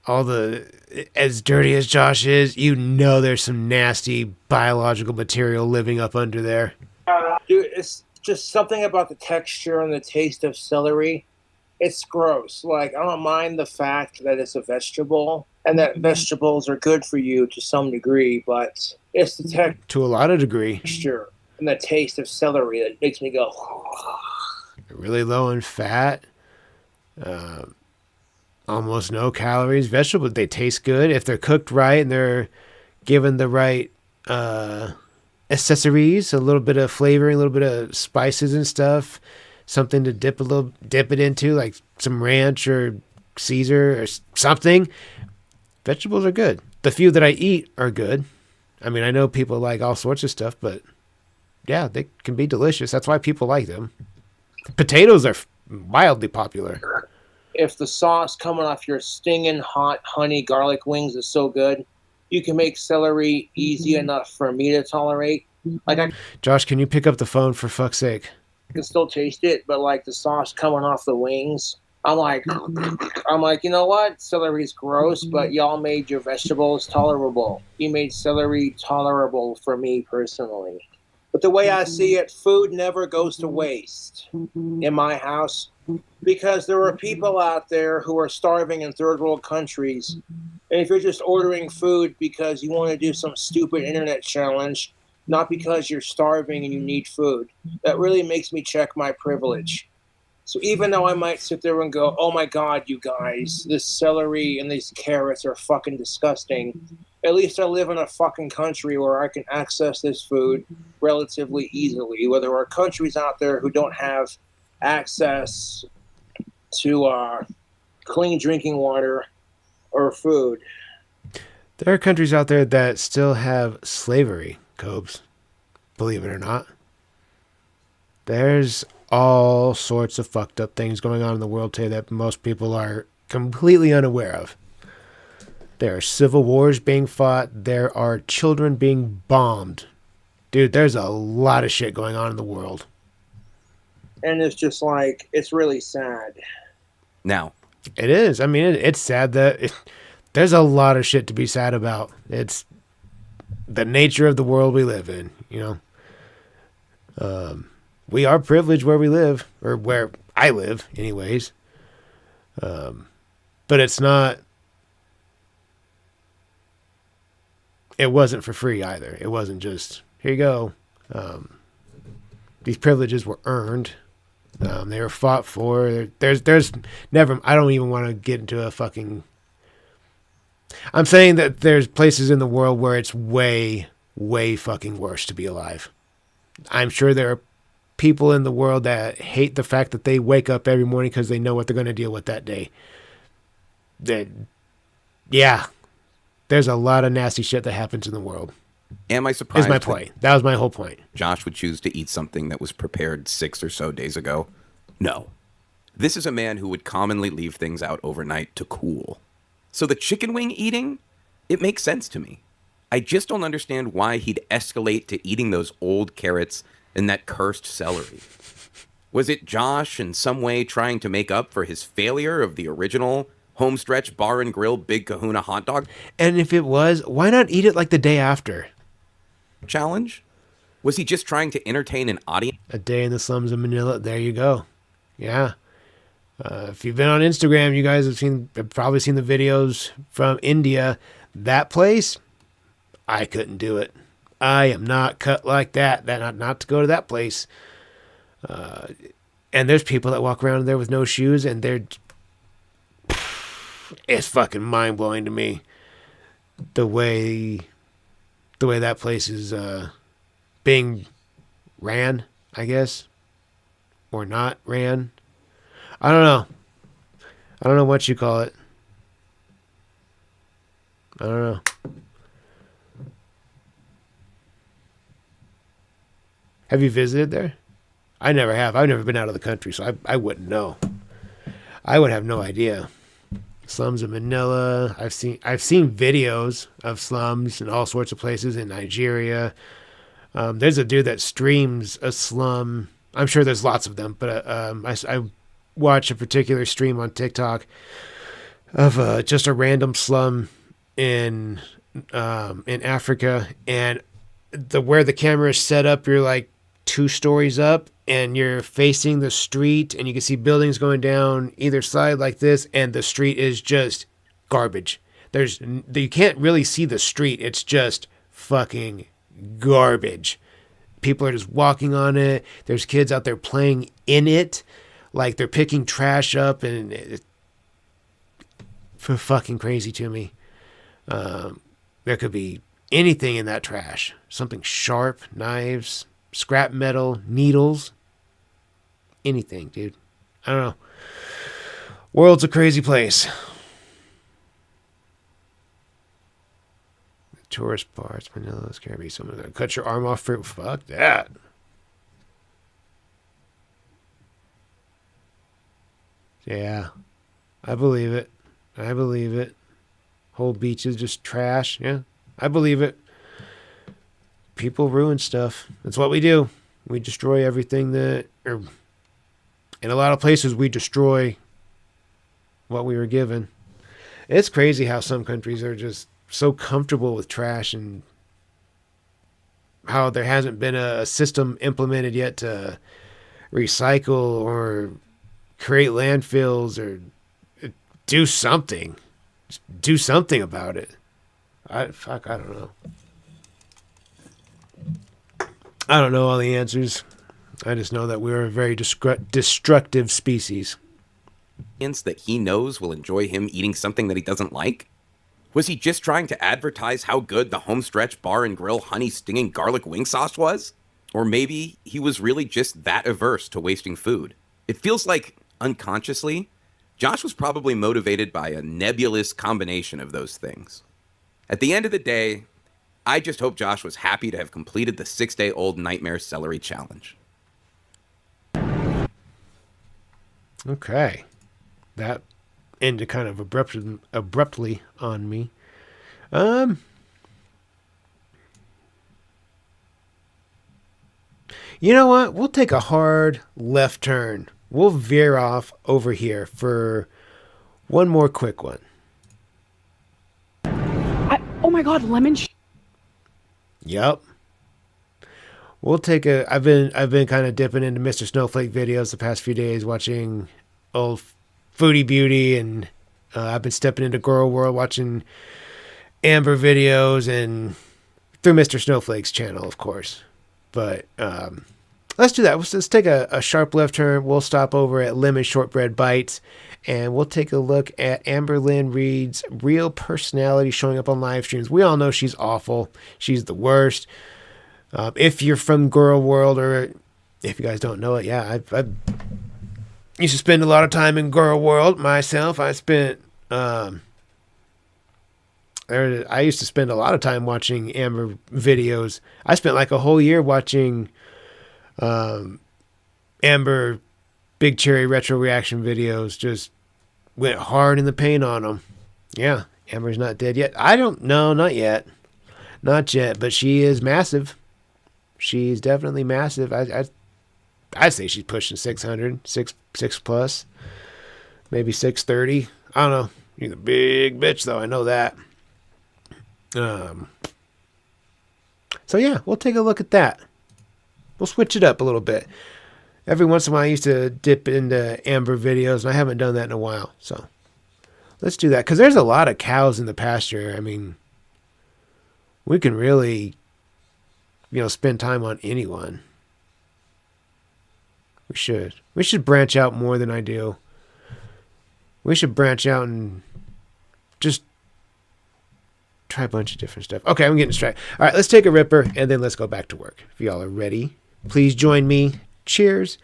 all the, as dirty as Josh is, there's some nasty biological material living up under there. Dude, it's just something about the texture and the taste of celery. It's gross. Like, I don't mind the fact that it's a vegetable and that vegetables are good for you to some degree, but it's the to a lot of degree. Texture and the taste of celery that makes me go. Really low in fat. almost no calories. Vegetables, they taste good if they're cooked right and they're given the right accessories, a little bit of flavoring, a little bit of spices and stuff, something to dip it into, like some ranch or Caesar or something. Vegetables are good. The few that I eat are good. I mean, I know people like all sorts of stuff, but yeah, they can be delicious. That's why people like them. Potatoes are wildly popular. If the sauce coming off your stinging hot honey garlic wings is so good, you can make celery easy enough for me to tolerate. Like, I Josh, can you pick up the phone for fuck's sake? can still taste it, but like the sauce coming off the wings, I'm like, you know what? Celery's gross, but y'all made your vegetables tolerable. You made celery tolerable for me personally. But the way I see it, food never goes to waste in my house, because there are people out there who are starving in third world countries. And if you're just ordering food because you want to do some stupid internet challenge, not because you're starving and you need food, that really makes me check my privilege. So even though I might sit there and go, oh my God, you guys, this celery and these carrots are fucking disgusting, at least I live in a fucking country where I can access this food relatively easily. Where there are countries out there who don't have access to clean drinking water or food. There are countries out there that still have slavery, Cobes. Believe it or not. There's all sorts of fucked up things going on in the world today that most people are completely unaware of. There are civil wars being fought. There are children being bombed. Dude, there's a lot of shit going on in the world. And it's just like, it's really sad. Now, it is. I mean, it's sad that there's a lot of shit to be sad about. It's the nature of the world we live in, you know. We are privileged where we live, or where I live, anyways. But it's not. It wasn't for free either. It wasn't just, here you go. These privileges were earned. They were fought for. There's never. I don't even want to get into a fucking. I'm saying that there's places in the world where it's way, way fucking worse to be alive. I'm sure there are people in the world that hate the fact that they wake up every morning because they know what they're going to deal with that day. Yeah, there's a lot of nasty shit that happens in the world. am I surprised? Is my point. That was my whole point. Josh would choose to eat something that was prepared 6 or so days ago? No. This is a man who would commonly leave things out overnight to cool. So the chicken wing eating, it makes sense to me. I just don't understand why he'd escalate to eating those old carrots and that cursed celery. Was it Josh in some way trying to make up for his failure of the original homestretch bar and grill Big Kahuna hot dog? And if it was, why not eat it like the day after? Challenge? Was he just trying to entertain an audience? A day in the slums of Manila. There you go. Yeah. If you've been on Instagram, you guys have probably seen the videos from India. That place, I couldn't do it. I am not cut like that. Not to go to that place. And there's people that walk around there with no shoes, and it's fucking mind blowing to me. The way that place is being ran, I guess, or not ran. I don't know. I don't know what you call it. I don't know. Have you visited there? I never have. I've never been out of the country, so I wouldn't know. I would have no idea. Slums of Manila. I've seen videos of slums in all sorts of places in Nigeria. There's a dude that streams a slum. I'm sure there's lots of them, but I watch a particular stream on TikTok of just a random slum in Africa, and where the camera is set up, you're like 2 stories up, and you're facing the street, and you can see buildings going down either side like this, and the street is just garbage. You can't really see the street. It's just fucking garbage. People are just walking on it. There's kids out there playing in it, like they're picking trash up, and fucking crazy to me. There could be anything in that trash. Something sharp, knives, scrap metal, needles. Anything, dude. I don't know. World's a crazy place. The tourist parts, Manila's Caribbean, some of that. Cut your arm off fruit. Fuck that. Yeah. I believe it. I believe it. Whole beaches just trash. Yeah. I believe it. People ruin stuff. That's what we do. We destroy everything that, or in a lot of places, we destroy what we were given. It's crazy how some countries are just so comfortable with trash, and how there hasn't been a system implemented yet to recycle or create landfills or do something. Just do something about it. I don't know. I don't know all the answers. I just know that we're a very destructive species. That he knows will enjoy him eating something that he doesn't like? Was he just trying to advertise how good the Homestretch Bar and Grill honey stinging garlic wing sauce was? Or maybe he was really just that averse to wasting food. It feels like, unconsciously, Josh was probably motivated by a nebulous combination of those things. At the end of the day, I just hope Josh was happy to have completed the 6-day-old Nightmare Celery Challenge. Okay. That ended kind of abruptly on me. You know what? We'll take a hard left turn. We'll veer off over here for one more quick one. Oh my god, lemon. Yep. We'll take a. I've been kind of dipping into Mr. Snowflake videos the past few days, watching old Foodie Beauty, and I've been stepping into Girl World, watching Amber videos, and through Mr. Snowflake's channel, of course. But let's do that. Let's take a sharp left turn. We'll stop over at Lemon Shortbread Bites, and we'll take a look at Amber Lynn Reed's real personality showing up on live streams. We all know she's awful. She's the worst. If you're from Girl World, or if you guys don't know it, yeah, I used to spend a lot of time in Girl World myself. I used to spend a lot of time watching Amber videos. I spent like a whole year watching Amber Big Cherry retro reaction videos. Just went hard in the paint on them. Yeah, Amber's not dead yet. I don't know, not yet. Not yet, but she is massive. She's definitely massive. I'd say she's pushing 600, 6 plus, maybe 630. I don't know. She's a big bitch, though. I know that. So yeah, we'll take a look at that. We'll switch it up a little bit. Every once in a while, I used to dip into Amber videos, and I haven't done that in a while. So let's do that, because there's a lot of cows in the pasture. I mean, we can really, spend time on anyone. We should. We should branch out more than I do. We should branch out and just try a bunch of different stuff. Okay, I'm getting distracted. All right, let's take a ripper, and then let's go back to work. If y'all are ready, please join me. Cheers.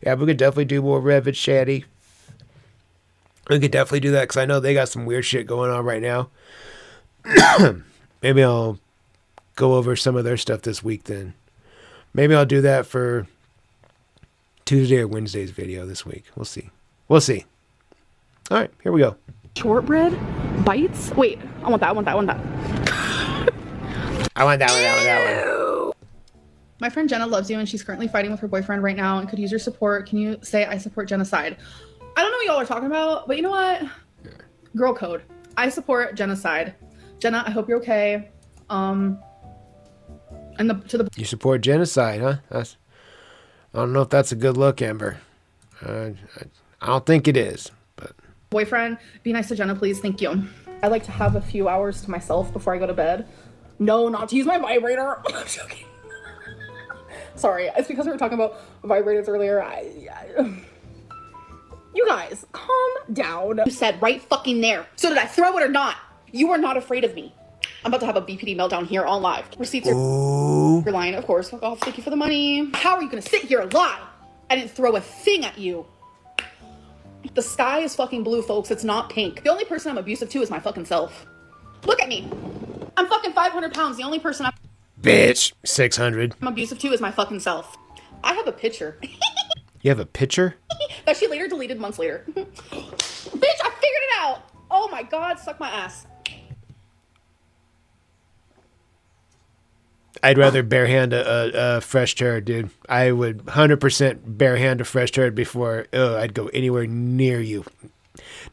Yeah, we could definitely do more Revit Shaddy. We could definitely do that, because I know they got some weird shit going on right now. Maybe I'll go over some of their stuff this week then. Maybe I'll do that for Tuesday or Wednesday's video this week. We'll see. We'll see. All right, here we go. Shortbread bites? Wait, I want that. I want that one. My friend Jenna loves you, and she's currently fighting with her boyfriend right now and could use your support. Can you say I support genocide? I don't know what y'all are talking about, but you know what? Girl code. I support genocide. Jenna, I hope you're okay. You support genocide, huh? I don't know if that's a good look, Amber. I don't think it is, but Boyfriend, be nice to Jenna, please. Thank you. I like to have a few hours to myself before I go to bed. No, not to use my vibrator. I'm joking. Sorry, it's because we were talking about vibrators earlier. You guys, calm down. You said right fucking there. So did I throw it or not? You are not afraid of me. I'm about to have a BPD meltdown here on live. Receipts are... You're lying, of course. Fuck off. Thank you for the money. How are you gonna sit here and lie? I didn't throw a thing at you. The sky is fucking blue, folks. It's not pink. The only person I'm abusive to is my fucking self. Look at me. I'm fucking 500 pounds. The only person Bitch. 600. I'm abusive to is my fucking self. I have a picture. You have a picture? That she later deleted months later. Bitch, I figured it out. Oh my God, suck my ass. I'd rather barehand a fresh turd, dude. I would 100% barehand a fresh turd before I'd go anywhere near you.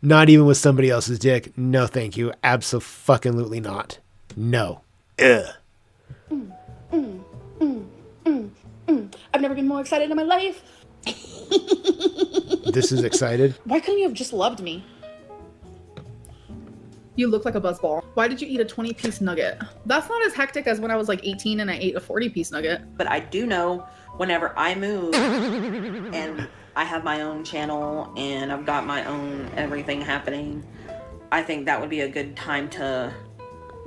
Not even with somebody else's dick. No, thank you. Abso-fucking-lutely not. No. Ugh. I've never been more excited in my life. This is excited. Why couldn't you have just loved me? You look like a buzzball. Why did you eat a 20-piece nugget? That's not as hectic as when I was like 18 and I ate a 40-piece nugget. But I do know whenever I move and I have my own channel and I've got my own everything happening, I think that would be a good time to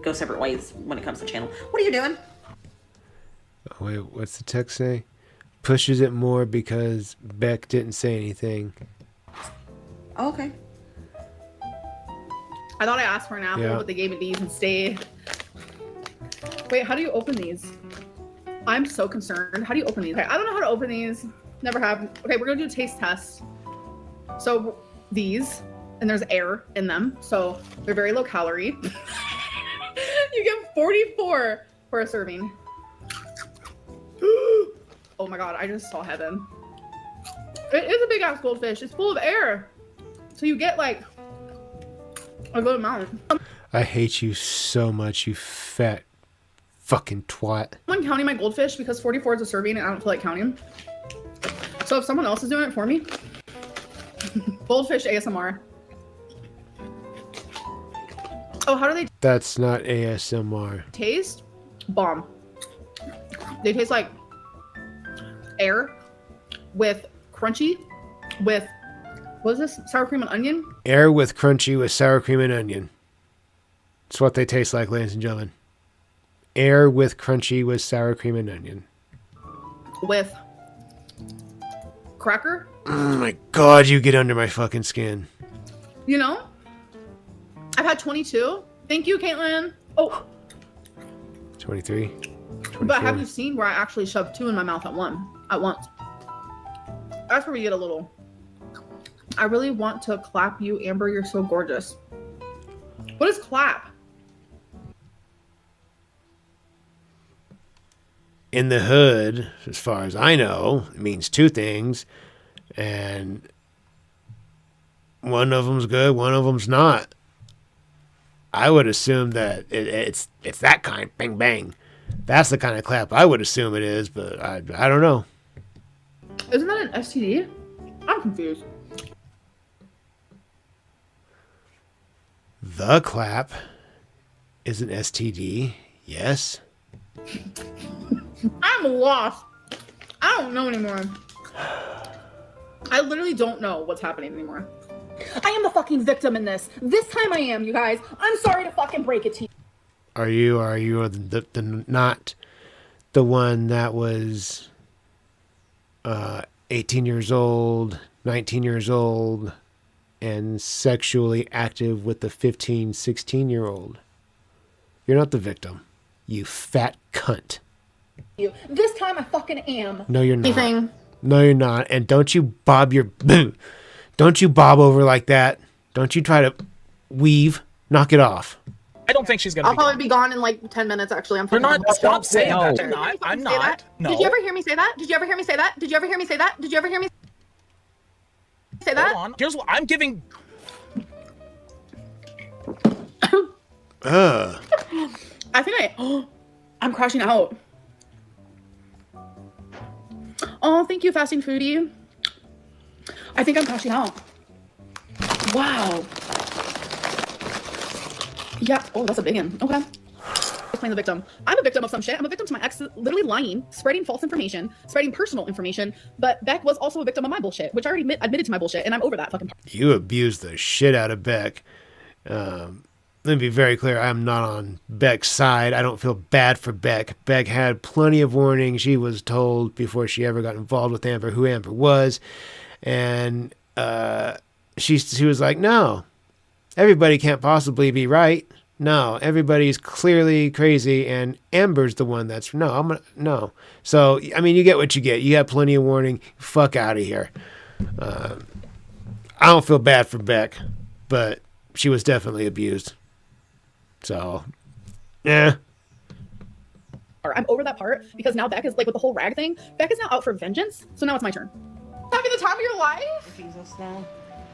go separate ways when it comes to channel. What are you doing? Oh, wait, what's the text say? Pushes it more because Beck didn't say anything. Oh, okay. I thought I asked for an apple, but they gave me these instead. Wait, how do you open these? I'm so concerned. How do you open these? Okay, I don't know how to open these. Never have. Okay, we're gonna do a taste test. So these, and there's air in them, so they're very low calorie. You get 44 for a serving. Oh my God, I just saw heaven. It is a big ass goldfish. It's full of air. So you get like a good amount. I hate you so much, you fat fucking twat. I'm counting my goldfish because 44 is a serving and I don't feel like counting. So if someone else is doing it for me, goldfish ASMR. Oh, how do they That's not ASMR. taste? Bomb. They taste like air with crunchy with, what is this? Sour cream and onion? Air with crunchy with sour cream and onion. That's what they taste like, ladies and gentlemen. Air with crunchy with sour cream and onion. With cracker? Oh my God, you get under my fucking skin. You know? I've had 22. Thank you, Caitlin. Oh. 23. 24. But have you seen where I actually shoved 2 in my mouth at once? That's where we get a little. I really want to clap you, Amber. You're so gorgeous. What is clap? In the hood, as far as I know, it means 2 things. And one of them's good, one of them's not. I would assume that it's that kind. Bang, bang. That's the kind of clap I would assume it is, but I don't know. Isn't that an STD? I'm confused. The clap is an STD, yes. I'm lost. I don't know anymore. I literally don't know what's happening anymore. I am the fucking victim in this. This time I am, you guys. I'm sorry to fucking break it to you. Are you the not the one that was 18 years old, 19 years old, and sexually active with the 15, 16-year-old? You're not the victim, you fat cunt. This time I fucking am. No, you're not. Anything. No, you're not. And don't you bob over like that. Don't you try to weave. Knock it off. I don't think she's gonna. I'll probably be gone in like 10 minutes. Actually, I'm. You're not. Stop saying that. I'm not. I'm not. No. Did you ever hear me say that? Did you ever hear me say that? Did you ever hear me say that? Did you ever hear me say that? Hold on. Here's what I'm giving. I think I'm crashing out. Oh, thank you, fasting foodie. I think I'm crashing out. Wow. Yeah. Oh, that's a big one. Okay. Explain the victim. I'm a victim of some shit. I'm a victim to my ex literally lying, spreading false information, spreading personal information. But Beck was also a victim of my bullshit, which I already admitted to my bullshit, and I'm over that fucking part. You abused the shit out of Beck. Let me be very clear. I'm not on Beck's side. I don't feel bad for Beck. Beck had plenty of warning. She was told before she ever got involved with Amber who Amber was. And she was like, no, everybody can't possibly be right. No, everybody's clearly crazy, and Amber's the one that's no. So, I mean, you get what you get. You got plenty of warning. Fuck out of here. I don't feel bad for Beck, but she was definitely abused. So, yeah. I'm over that part because now Beck is like with the whole rag thing. Beck is now out for vengeance. So now it's my turn. Having the time of your life? Jesus, no.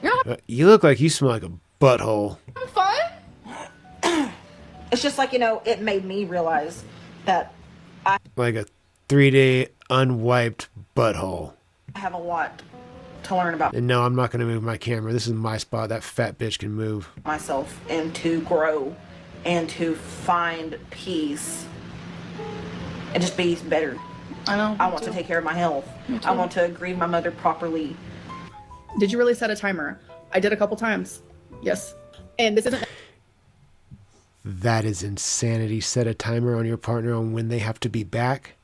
You're not You look like you smell like a butthole. having fun? It's just like, it made me realize that Like a 3-day unwiped butthole. I have a lot to learn about And no, I'm not going to move my camera. This is my spot. That fat bitch can move. myself and to grow and to find peace and just be better. I know. I want to take care of my health. I want to grieve my mother properly. Did you really set a timer? I did a couple times. Yes. And this isn't. That is insanity. Set a timer on your partner on when they have to be back.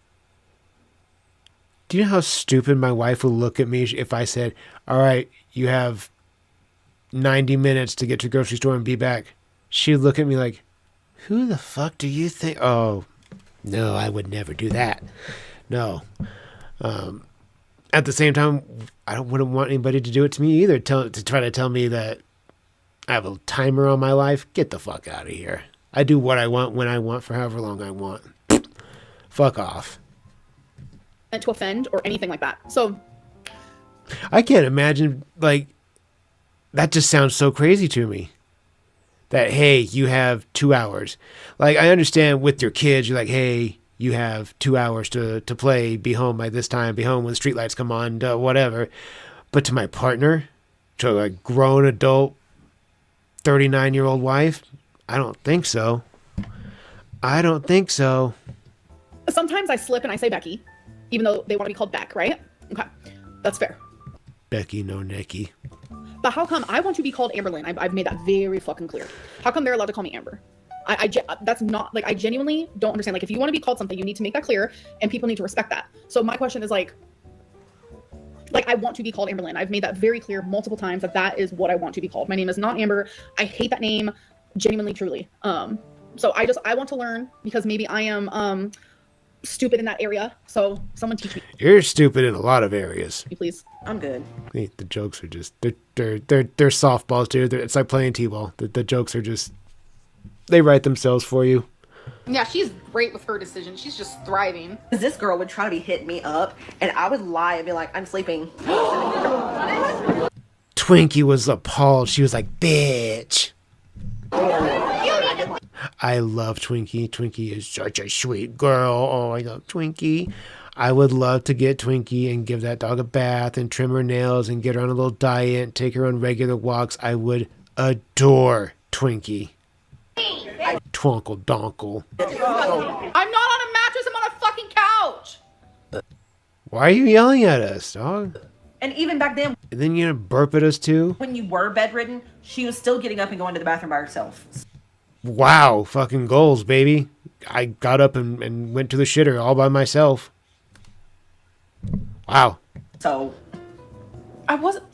Do you know how stupid my wife would look at me if I said, all right, you have 90 minutes to get to the grocery store and be back? She would look at me like, who the fuck do you think? Oh, no, I would never do that. No. At the same time, I wouldn't want anybody to do it to me either. To try to tell me that I have a timer on my life. Get the fuck out of here. I do what I want when I want for however long I want. Fuck off. To offend or anything like that. So I can't imagine, like, that just sounds so crazy to me. That, hey, you have 2 hours. Like, I understand with your kids, you're like, hey, you have 2 hours to play, be home by this time, be home when the streetlights come on, whatever. But to my partner, to a grown adult, 39-year-old wife, I don't think so. I don't think so. sometimes I slip and I say Becky, even though they want to be called Beck, right? Okay, that's fair. Becky, no Nicky. But how come I want to be called Amberlynn? I've made that very fucking clear. How come they're allowed to call me Amber? That's not, like, I genuinely don't understand. Like, if you want to be called something, you need to make that clear, and people need to respect that. So my question is, like, I want to be called Amberlynn. I've made that very clear multiple times that that is what I want to be called. My name is not Amber. I hate that name, genuinely, truly. So I want to learn, because maybe I am stupid in that area. So someone teach me. You're stupid in a lot of areas. Please. I'm good. The jokes are just they're softballs, dude. It's like playing t-ball. The jokes are just, they write themselves for you. Yeah, she's great with her decision. She's just thriving. This girl would try to be hitting me up, and I would lie and be like, I'm sleeping. Twinkie was appalled. She was like, bitch. I love Twinkie. Twinkie is such a sweet girl. Oh, I love Twinkie. I would love to get Twinkie and give that dog a bath and trim her nails and get her on a little diet and take her on regular walks. I would adore Twinkie. Twinkle donkle. I'm not on a mattress. I'm on a fucking couch. Why are you yelling at us, dog? And even back then, And then you're gonna burp at us too? when you were bedridden, she was still getting up and going to the bathroom by herself. Wow, fucking goals, baby. I got up and went to the shitter all by myself. Wow. So I wasn't.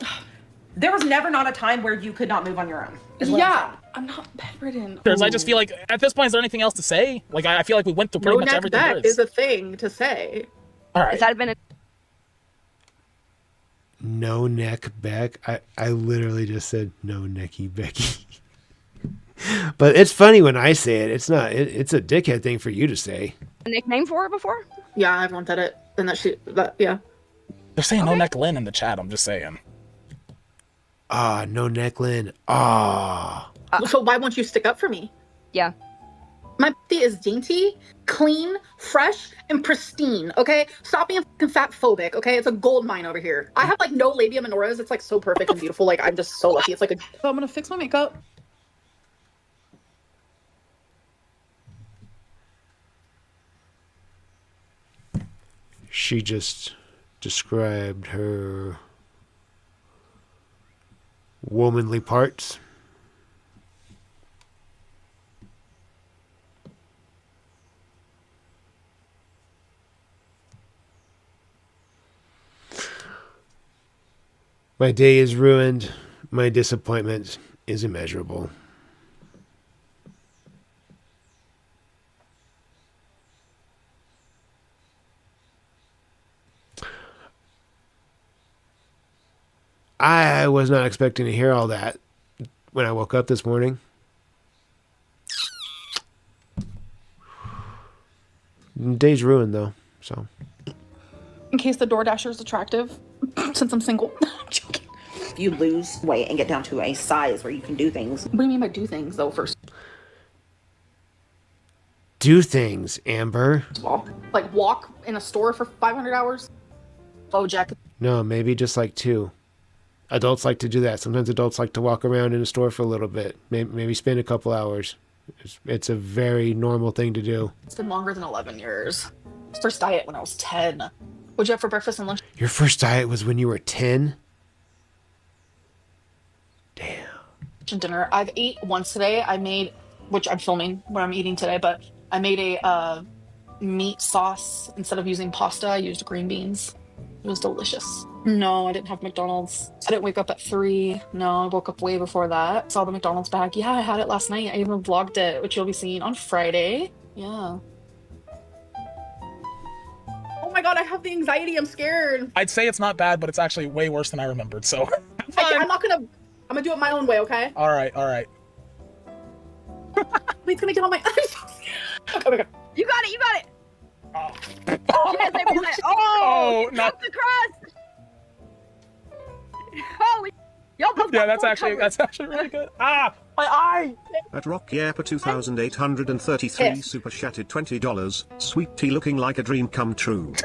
There was never not a time where you could not move on your own. Yeah, I'm not bedridden. Because I just feel like at this point, is there anything else to say? Like I feel like we went through pretty No much neck everything back there is. is a thing to say. All right. Has that been a No neck back. I literally just said no necky Becky. But it's funny when I say it. It's not. It's a dickhead thing for you to say. nickname for it before? Yeah, I've wanted it. And yeah. They're saying no neck Lynn in the chat. I'm just saying. Ah, no neck Lynn. Ah. So why won't you stick up for me? Yeah. My pussy is dainty, clean, fresh, and pristine, okay? Stop being fucking fat phobic, okay? It's a gold mine over here. I have like no labia minoras. It's like so perfect and beautiful. Like I'm just so lucky. It's like a. So I'm gonna fix my makeup. She just described her womanly parts. My day is ruined. My disappointment is immeasurable. I was not expecting to hear all that when I woke up this morning. Day's ruined though, so. In case the DoorDasher is attractive, since I'm single. I'm joking. If you lose weight and get down to a size where you can do things. What do you mean by do things though? First Do things, Amber. of all, like walk in a store for 500 hours. Oh, Jack. No, maybe just like 2. Adults like to do that. Sometimes adults like to walk around in a store for a little bit. Maybe spend a couple hours. It's a very normal thing to do. It's been longer than 11 years. First diet when I was 10. What'd you have for breakfast and lunch? Your first diet was when you were 10? Damn. And dinner. I've ate once today. I made, which I'm filming what I'm eating today, but I made a meat sauce. Instead of using pasta, I used green beans. It was delicious. No, I didn't have McDonald's. I didn't wake up at 3. No, I woke up way before that. Saw the McDonald's bag. Yeah, I had it last night. I even vlogged it, which you'll be seeing on Friday. Yeah. Oh my god, I have the anxiety. I'm scared. I'd say it's not bad, but it's actually way worse than I remembered, so. I'm gonna do it my own way, okay? Alright. Wait, it's gonna get on my eyes. Okay. You got it. Oh. Yes, I was like, oh, not the crust. Holy, y'all both. Yeah, that's actually really good. Ah, my eye. At Rockyepa 2833 super chatted $20. Sweet tea looking like a dream come true.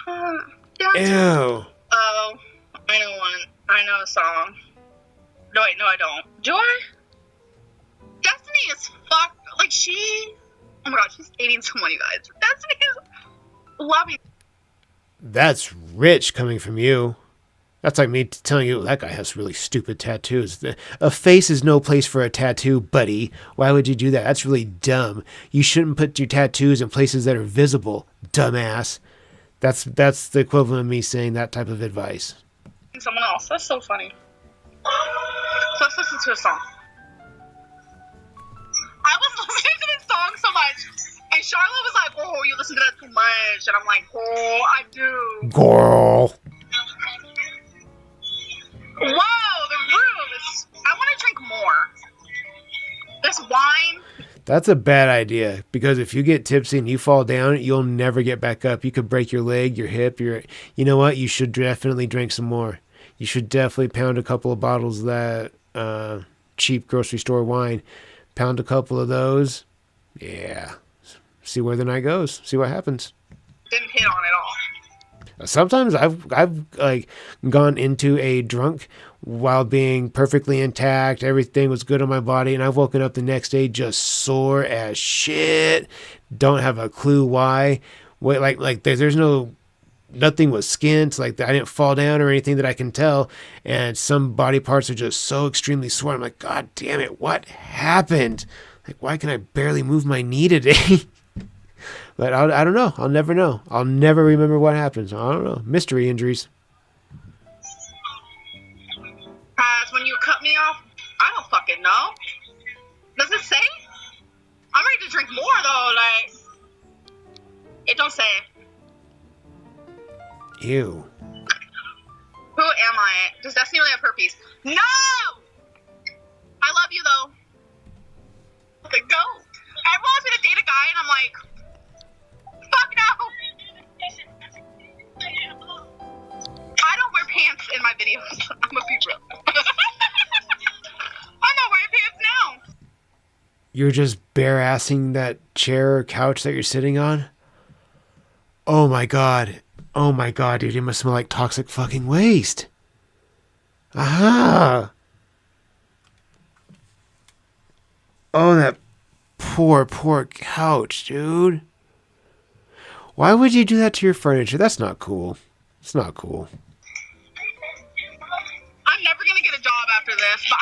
Ew. Oh, I know one. I know a song. No, wait, no, I don't. Do I? Destiny is fuck. Like she. Oh my god, she's dating someone, you guys. Destiny is loving. That's rich coming from you. That's like me telling you that guy has really stupid tattoos. A face is no place for a tattoo, buddy. Why would you do that? That's really dumb. You shouldn't put your tattoos in places that are visible, dumbass. That's the equivalent of me saying that type of advice. Someone else. That's so funny. So let's listen to a song. I was listening to this song so much, and Charlotte was like, "Oh, you listen to that too much," and I'm like, "Oh, I do." Girl. Whoa, the room is. I want to drink more. This wine. That's a bad idea, because if you get tipsy and you fall down, you'll never get back up. You could break your leg, your hip, you know what? You should definitely drink some more. You should definitely pound a couple of bottles of that cheap grocery store wine. Pound a couple of those. Yeah. See where the night goes. See what happens. Didn't hit on it all. Sometimes I've like gone into a drunk while being perfectly intact. Everything was good on my body, and I've woken up the next day just sore as shit. Don't have a clue why. Wait, like there's nothing was skinned. Like I didn't fall down or anything that I can tell. And some body parts are just so extremely sore. I'm like, God damn it, what happened? Like, why can I barely move my knee today? But I don't know. I'll never know. I'll never remember what happened. I don't know. Mystery injuries. When you cut me off, I don't fucking know. Does it say? I'm ready to drink more though. Like, it don't say. Ew. Who am I? Does Destiny really have herpes? No! I love you though. Okay, go. Everyone wants me to date a guy and I'm like, fuck no! I don't wear pants in my videos. I'm a be real. I'm not wearing pants now. you're just bare-assing that chair or couch that you're sitting on? Oh my god. Oh my god, dude, it must smell like toxic fucking waste. Aha! Oh, that poor, poor couch, dude. Why would you do that to your furniture? That's not cool. It's not cool. I'm never gonna get a job after this, but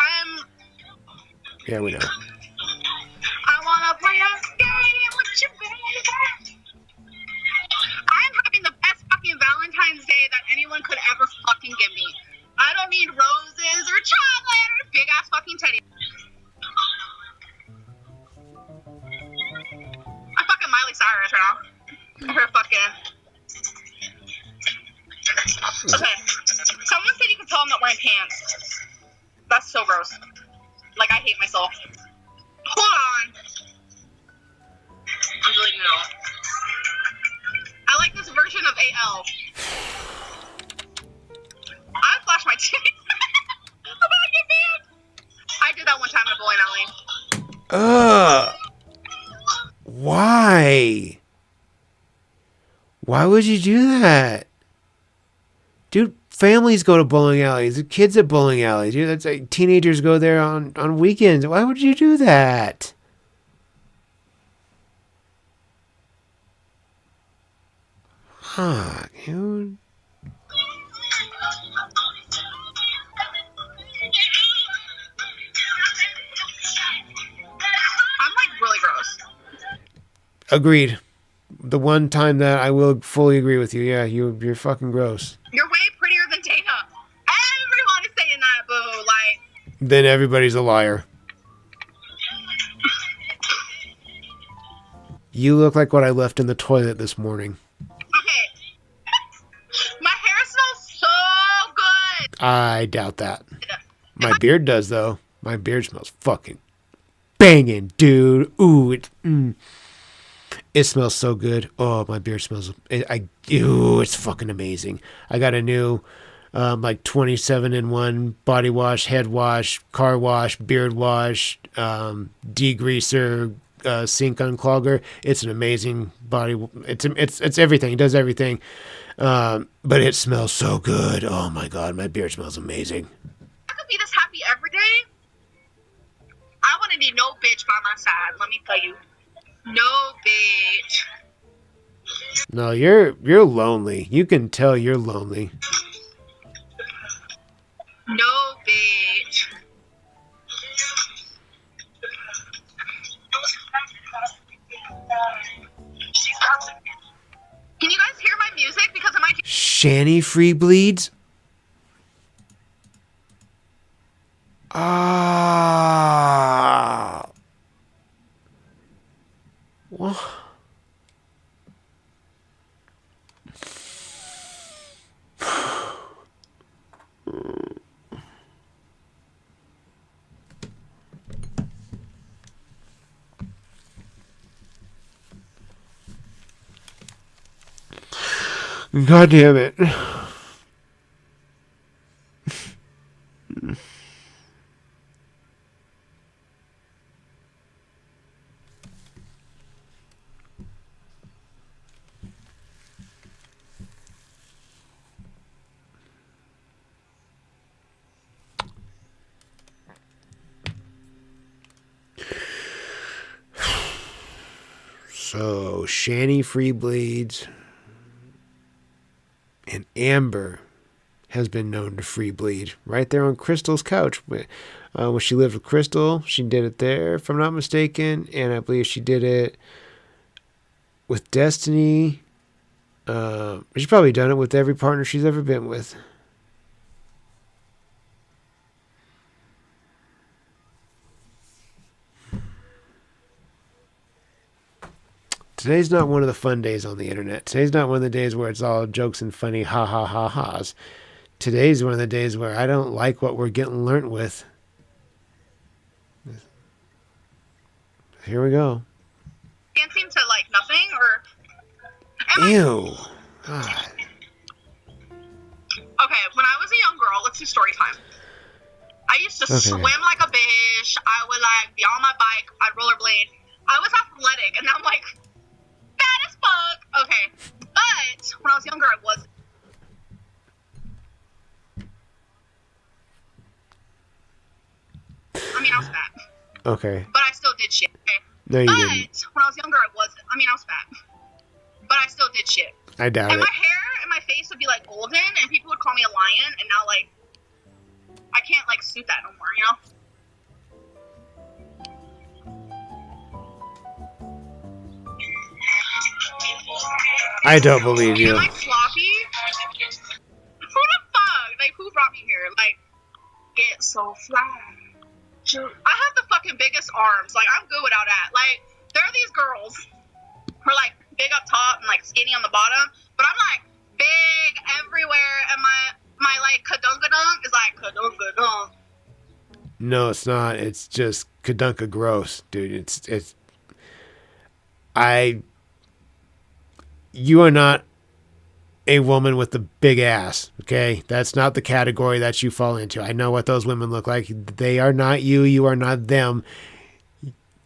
Yeah, we know. I wanna play a game with you, baby. I'm having the best fucking Valentine's Day that anyone could ever fucking give me. I don't need roses or chocolate or big ass fucking teddy. I'm fucking Miley Cyrus right now. Her fucking. Okay. Someone said you can tell I'm not wearing pants. That's so gross. Like, I hate myself. Hold on. I'm deleting it all. I like this version of AL. I flash my titties. I'm about to get banned. I did that one time in a bowling alley. Why? Why would you do that? Dude, families go to bowling alleys. Kids at bowling alleys. Dude, that's like teenagers go there on weekends. Why would you do that? Huh, dude. I'm like really gross. Agreed. The one time that I will fully agree with you. Yeah, you're fucking gross. You're way prettier than Dana. Everyone is saying that, boo. Like, Then everybody's a liar. You look like what I left in the toilet this morning. okay. My hair smells so good. I doubt that. My beard does, though. My beard smells fucking banging, dude. Ooh, it smells so good. Oh, my beard smells. It's fucking amazing. I got a new, like 27-in-1 body wash, head wash, car wash, beard wash, degreaser, sink unclogger. It's an amazing body. It's everything. It does everything. But it smells so good. Oh my god, my beard smells amazing. I could be this happy every day. I wouldn't need no bitch by my side. Let me tell you. No bitch. No, you're lonely. You can tell you're lonely. No bitch. Can you guys hear my music? Because it might. Shanny free bleeds? Ah. What? God damn it. So, Shanny free bleeds. And Amber has been known to free bleed right there on Crystal's couch. When she lived with Crystal, she did it there, if I'm not mistaken. And I believe she did it with Destiny. She's probably done it with every partner she's ever been with. Today's not one of the fun days on the internet. Today's not one of the days where it's all jokes and funny ha ha ha ha's. Today's one of the days where I don't like what we're getting learnt with. Here we go. Can't seem to like nothing or. Ew. God. Okay, when I was a young girl, let's do story time. I used to swim like a bitch. I would like be on my bike. I'd rollerblade. I was athletic, and now I'm like fat as fuck. Okay, but when I was younger, I wasn't. I mean, I was fat. Okay. But I still did shit. Okay? No, you but didn't. when I was younger, I wasn't. I mean, I was fat. But I still did shit. I doubt and it. my hair and my face would be like golden, and people would call me a lion, and now, like, I can't, like, suit that no more, you know? I don't believe you. Am I sloppy? Who the fuck? Like, who brought me here? Like, get so fly. I have the fucking biggest arms. Like, I'm good without that. Like, there are these girls who are, like, big up top and, like, skinny on the bottom. But I'm, like, big everywhere. And my like, kadunkadunk is, like, kadunkadunk. No, it's not. It's just kadunka gross, dude. You are not a woman with a big ass, okay? That's not the category that you fall into. I know what those women look like. They are not you. You are not them.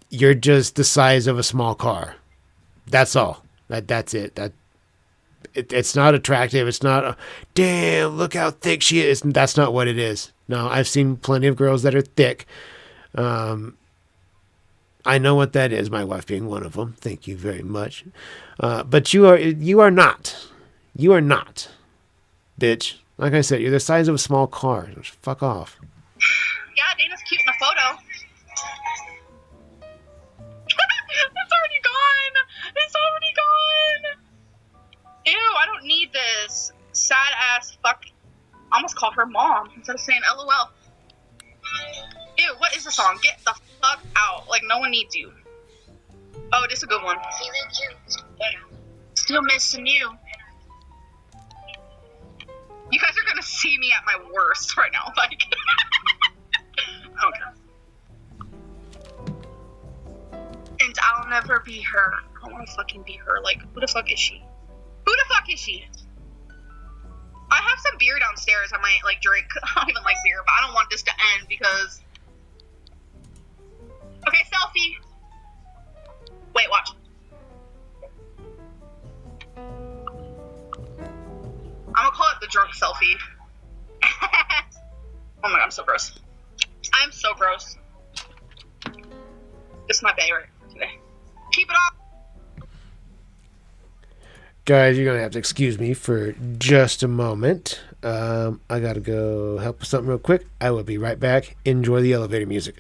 You're just the size of a small car. That's all. That's it. It's not attractive. It's not, damn, look how thick she is. That's not what it is. No, I've seen plenty of girls that are thick. I know what that is, my wife being one of them. Thank you very much. But you are not. You are not, bitch. Like I said, you're the size of a small car. Just fuck off. Yeah, Dana's cute in the photo. It's already gone. It's already gone. Ew, I don't need this sad ass fuck. I almost called her mom instead of saying LOL. Ew, what is the song? Get the fuck out. Like, no one needs you. Oh, this is a good one. Still missing you. You guys are gonna see me at my worst right now. Like, okay. And I'll never be her. I don't wanna fucking be her. Like, who the fuck is she? Who the fuck is she? I have some beer downstairs I might, like, drink. I don't even like beer, but I don't want this to end because... Okay, selfie. Wait, watch. I'm gonna call it the drunk selfie. Oh my god, I'm so gross. I'm so gross. This is my favorite today. Keep it on. Guys, you're going to have to excuse me for just a moment. I got to go help with something real quick. I will be right back. Enjoy the elevator music.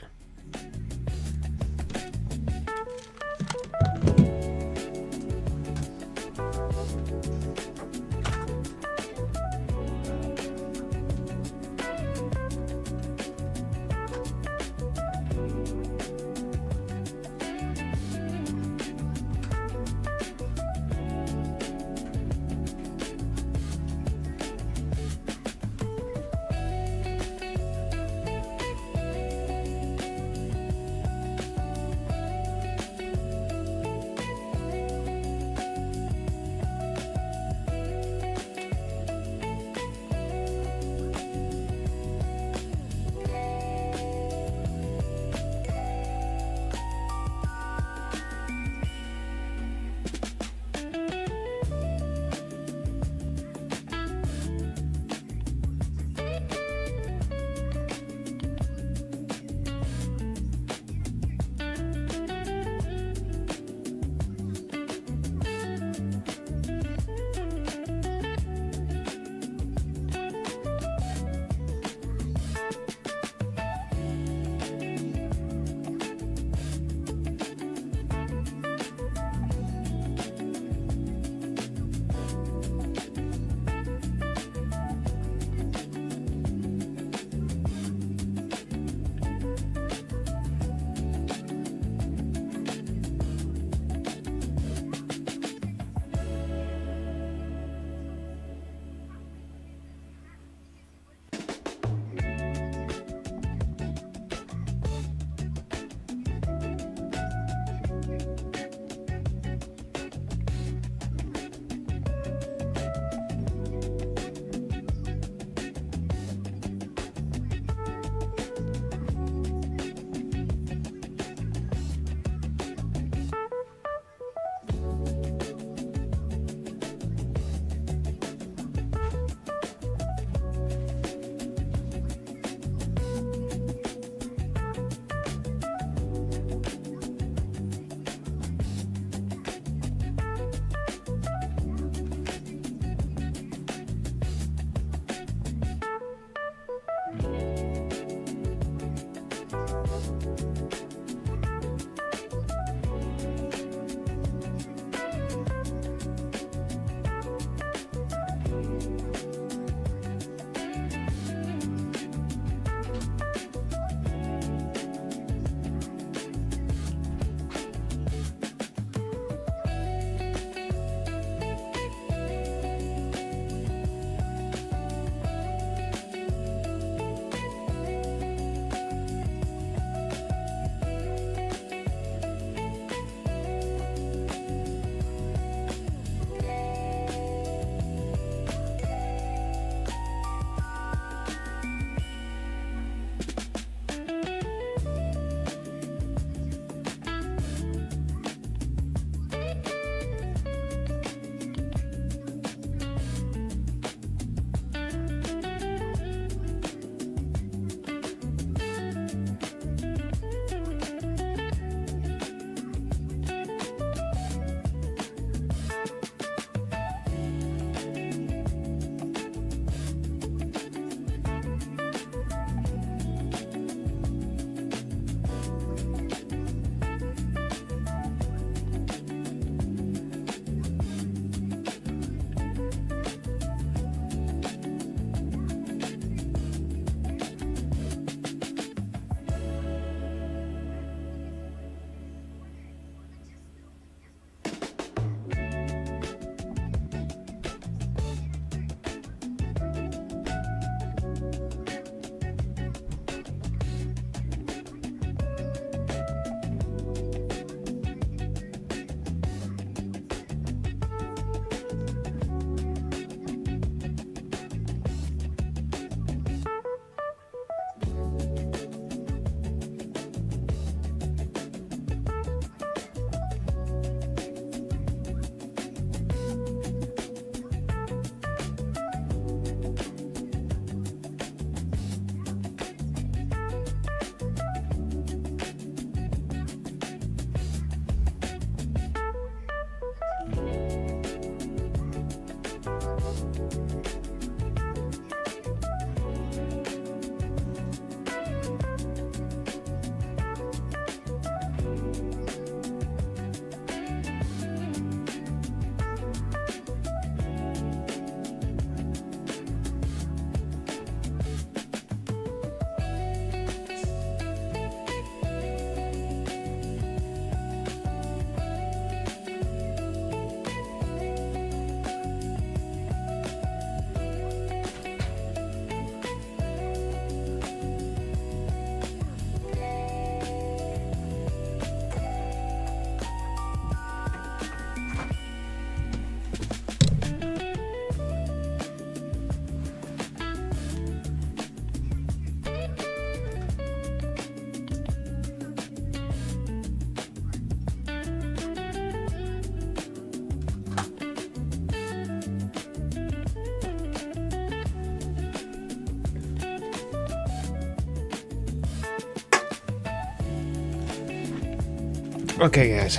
Okay, guys.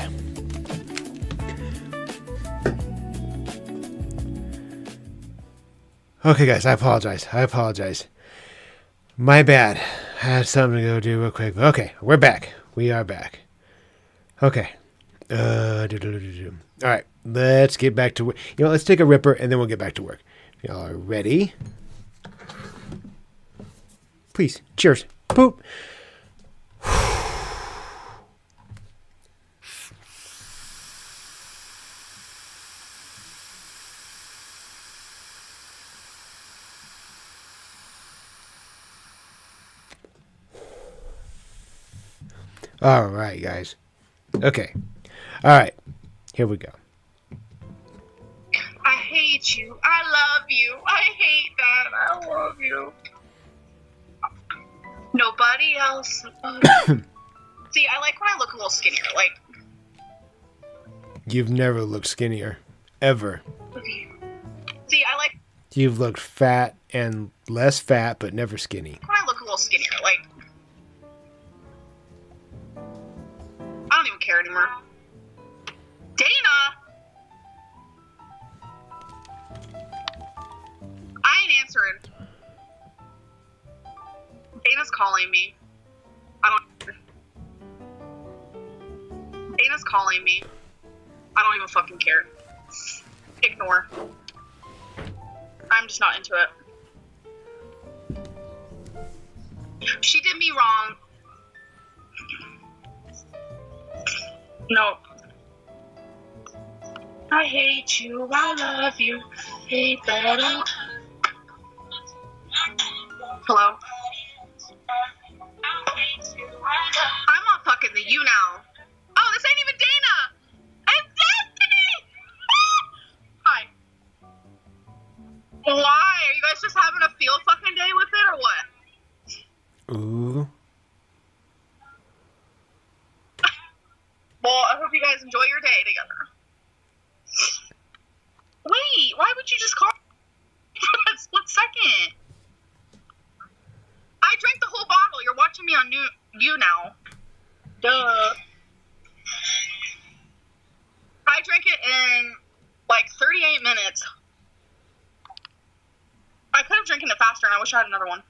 Okay, guys, I apologize. My bad. I had something to go do real quick. Okay, we're back. We are back. Okay. All right, let's get back to work. Let's take a ripper, and then we'll get back to work. Y'all are ready? Please, cheers. Poop. All right, guys. Okay. All right. Here we go. I hate you. I love you. I hate that. I love you. Nobody else. See, I like when I look a little skinnier. Like, You've never looked skinnier. Ever. see, I like You've looked fat and less fat, but never skinny. when I look a little skinnier. Like, I don't even care anymore. Dana! I ain't answering. Dana's calling me. Dana's calling me. I don't even fucking care. Ignore. I'm just not into it. She did me wrong. No. I hate you. I love you. Hate that. Hello? I'm on fucking the you now. Oh, this ain't even Dana. It's Destiny. Hi. Why? Are you guys just having a field fucking day with it or what? Ooh. Well, I hope you guys enjoy your day together. Wait, why would you just call for a split second? I drank the whole bottle. You're watching me on you now. Duh. I drank it in like 38 minutes. I could have drinking it faster, and I wish I had another one.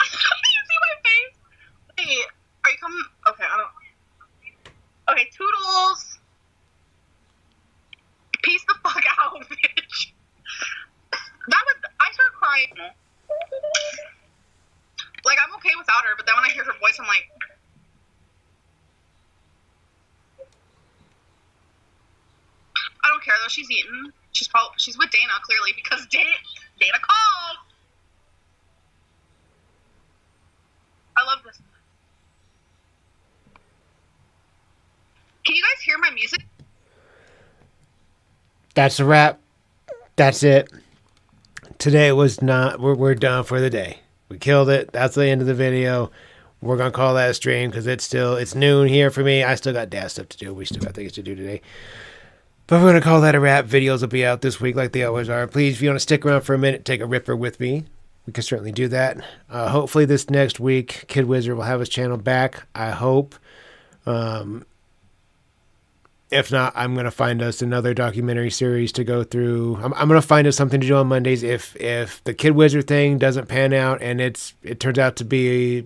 You see my face? Wait, are you coming? Okay, I don't. Okay, toodles. Peace the fuck out, bitch. I started crying. Like, I'm okay without her, but then when I hear her voice, I'm like. I don't care though. She's eating. She's with Dana clearly because Dana called. I love this. Can you guys hear my music? That's a wrap. That's it. Today was not. We're done for the day. We killed it. That's the end of the video. We're gonna call that a stream because it's noon here for me. I still got dad stuff to do. We still got things to do today. But we're going to call that a wrap. Videos will be out this week like they always are. Please, if you want to stick around for a minute, take a ripper with me. We can certainly do that. Hopefully this next week, Kid Wizard will have his channel back. I hope. If not, I'm going to find us another documentary series to go through. I'm going to find us something to do on Mondays. If the Kid Wizard thing doesn't pan out and it turns out to be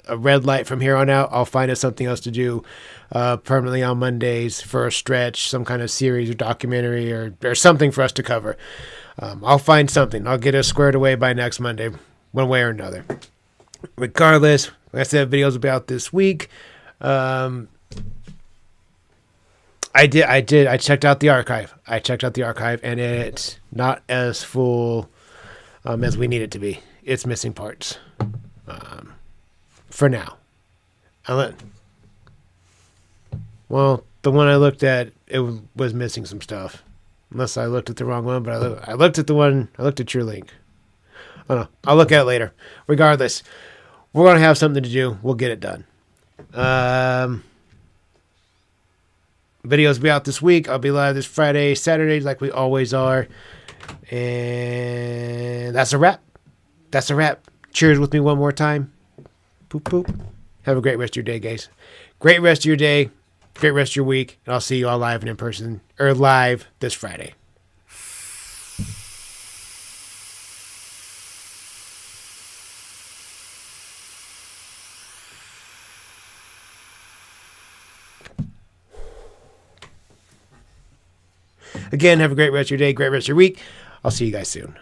a red light from here on out, I'll find us something else to do permanently on Mondays for a stretch, some kind of series or documentary or something for us to cover. I'll find something. I'll get us squared away by next Monday, one way or another. Regardless, like I said, videos will be out this week. I checked out the archive. And it's not as full as we need it to be. It's missing parts. For now. Well, the one I looked at, it was missing some stuff. Unless I looked at the wrong one, but I looked at your link. I don't know. I'll look at it later. Regardless, we're going to have something to do. We'll get it done. Videos will be out this week. I'll be live this Friday, Saturday, like we always are. And that's a wrap. Cheers with me one more time. Poop, poop. Have a great rest of your day, guys. Great rest of your day. Great rest of your week. And I'll see you all live and in person, or live this Friday. Again, have a great rest of your day, great rest of your week. I'll see you guys soon.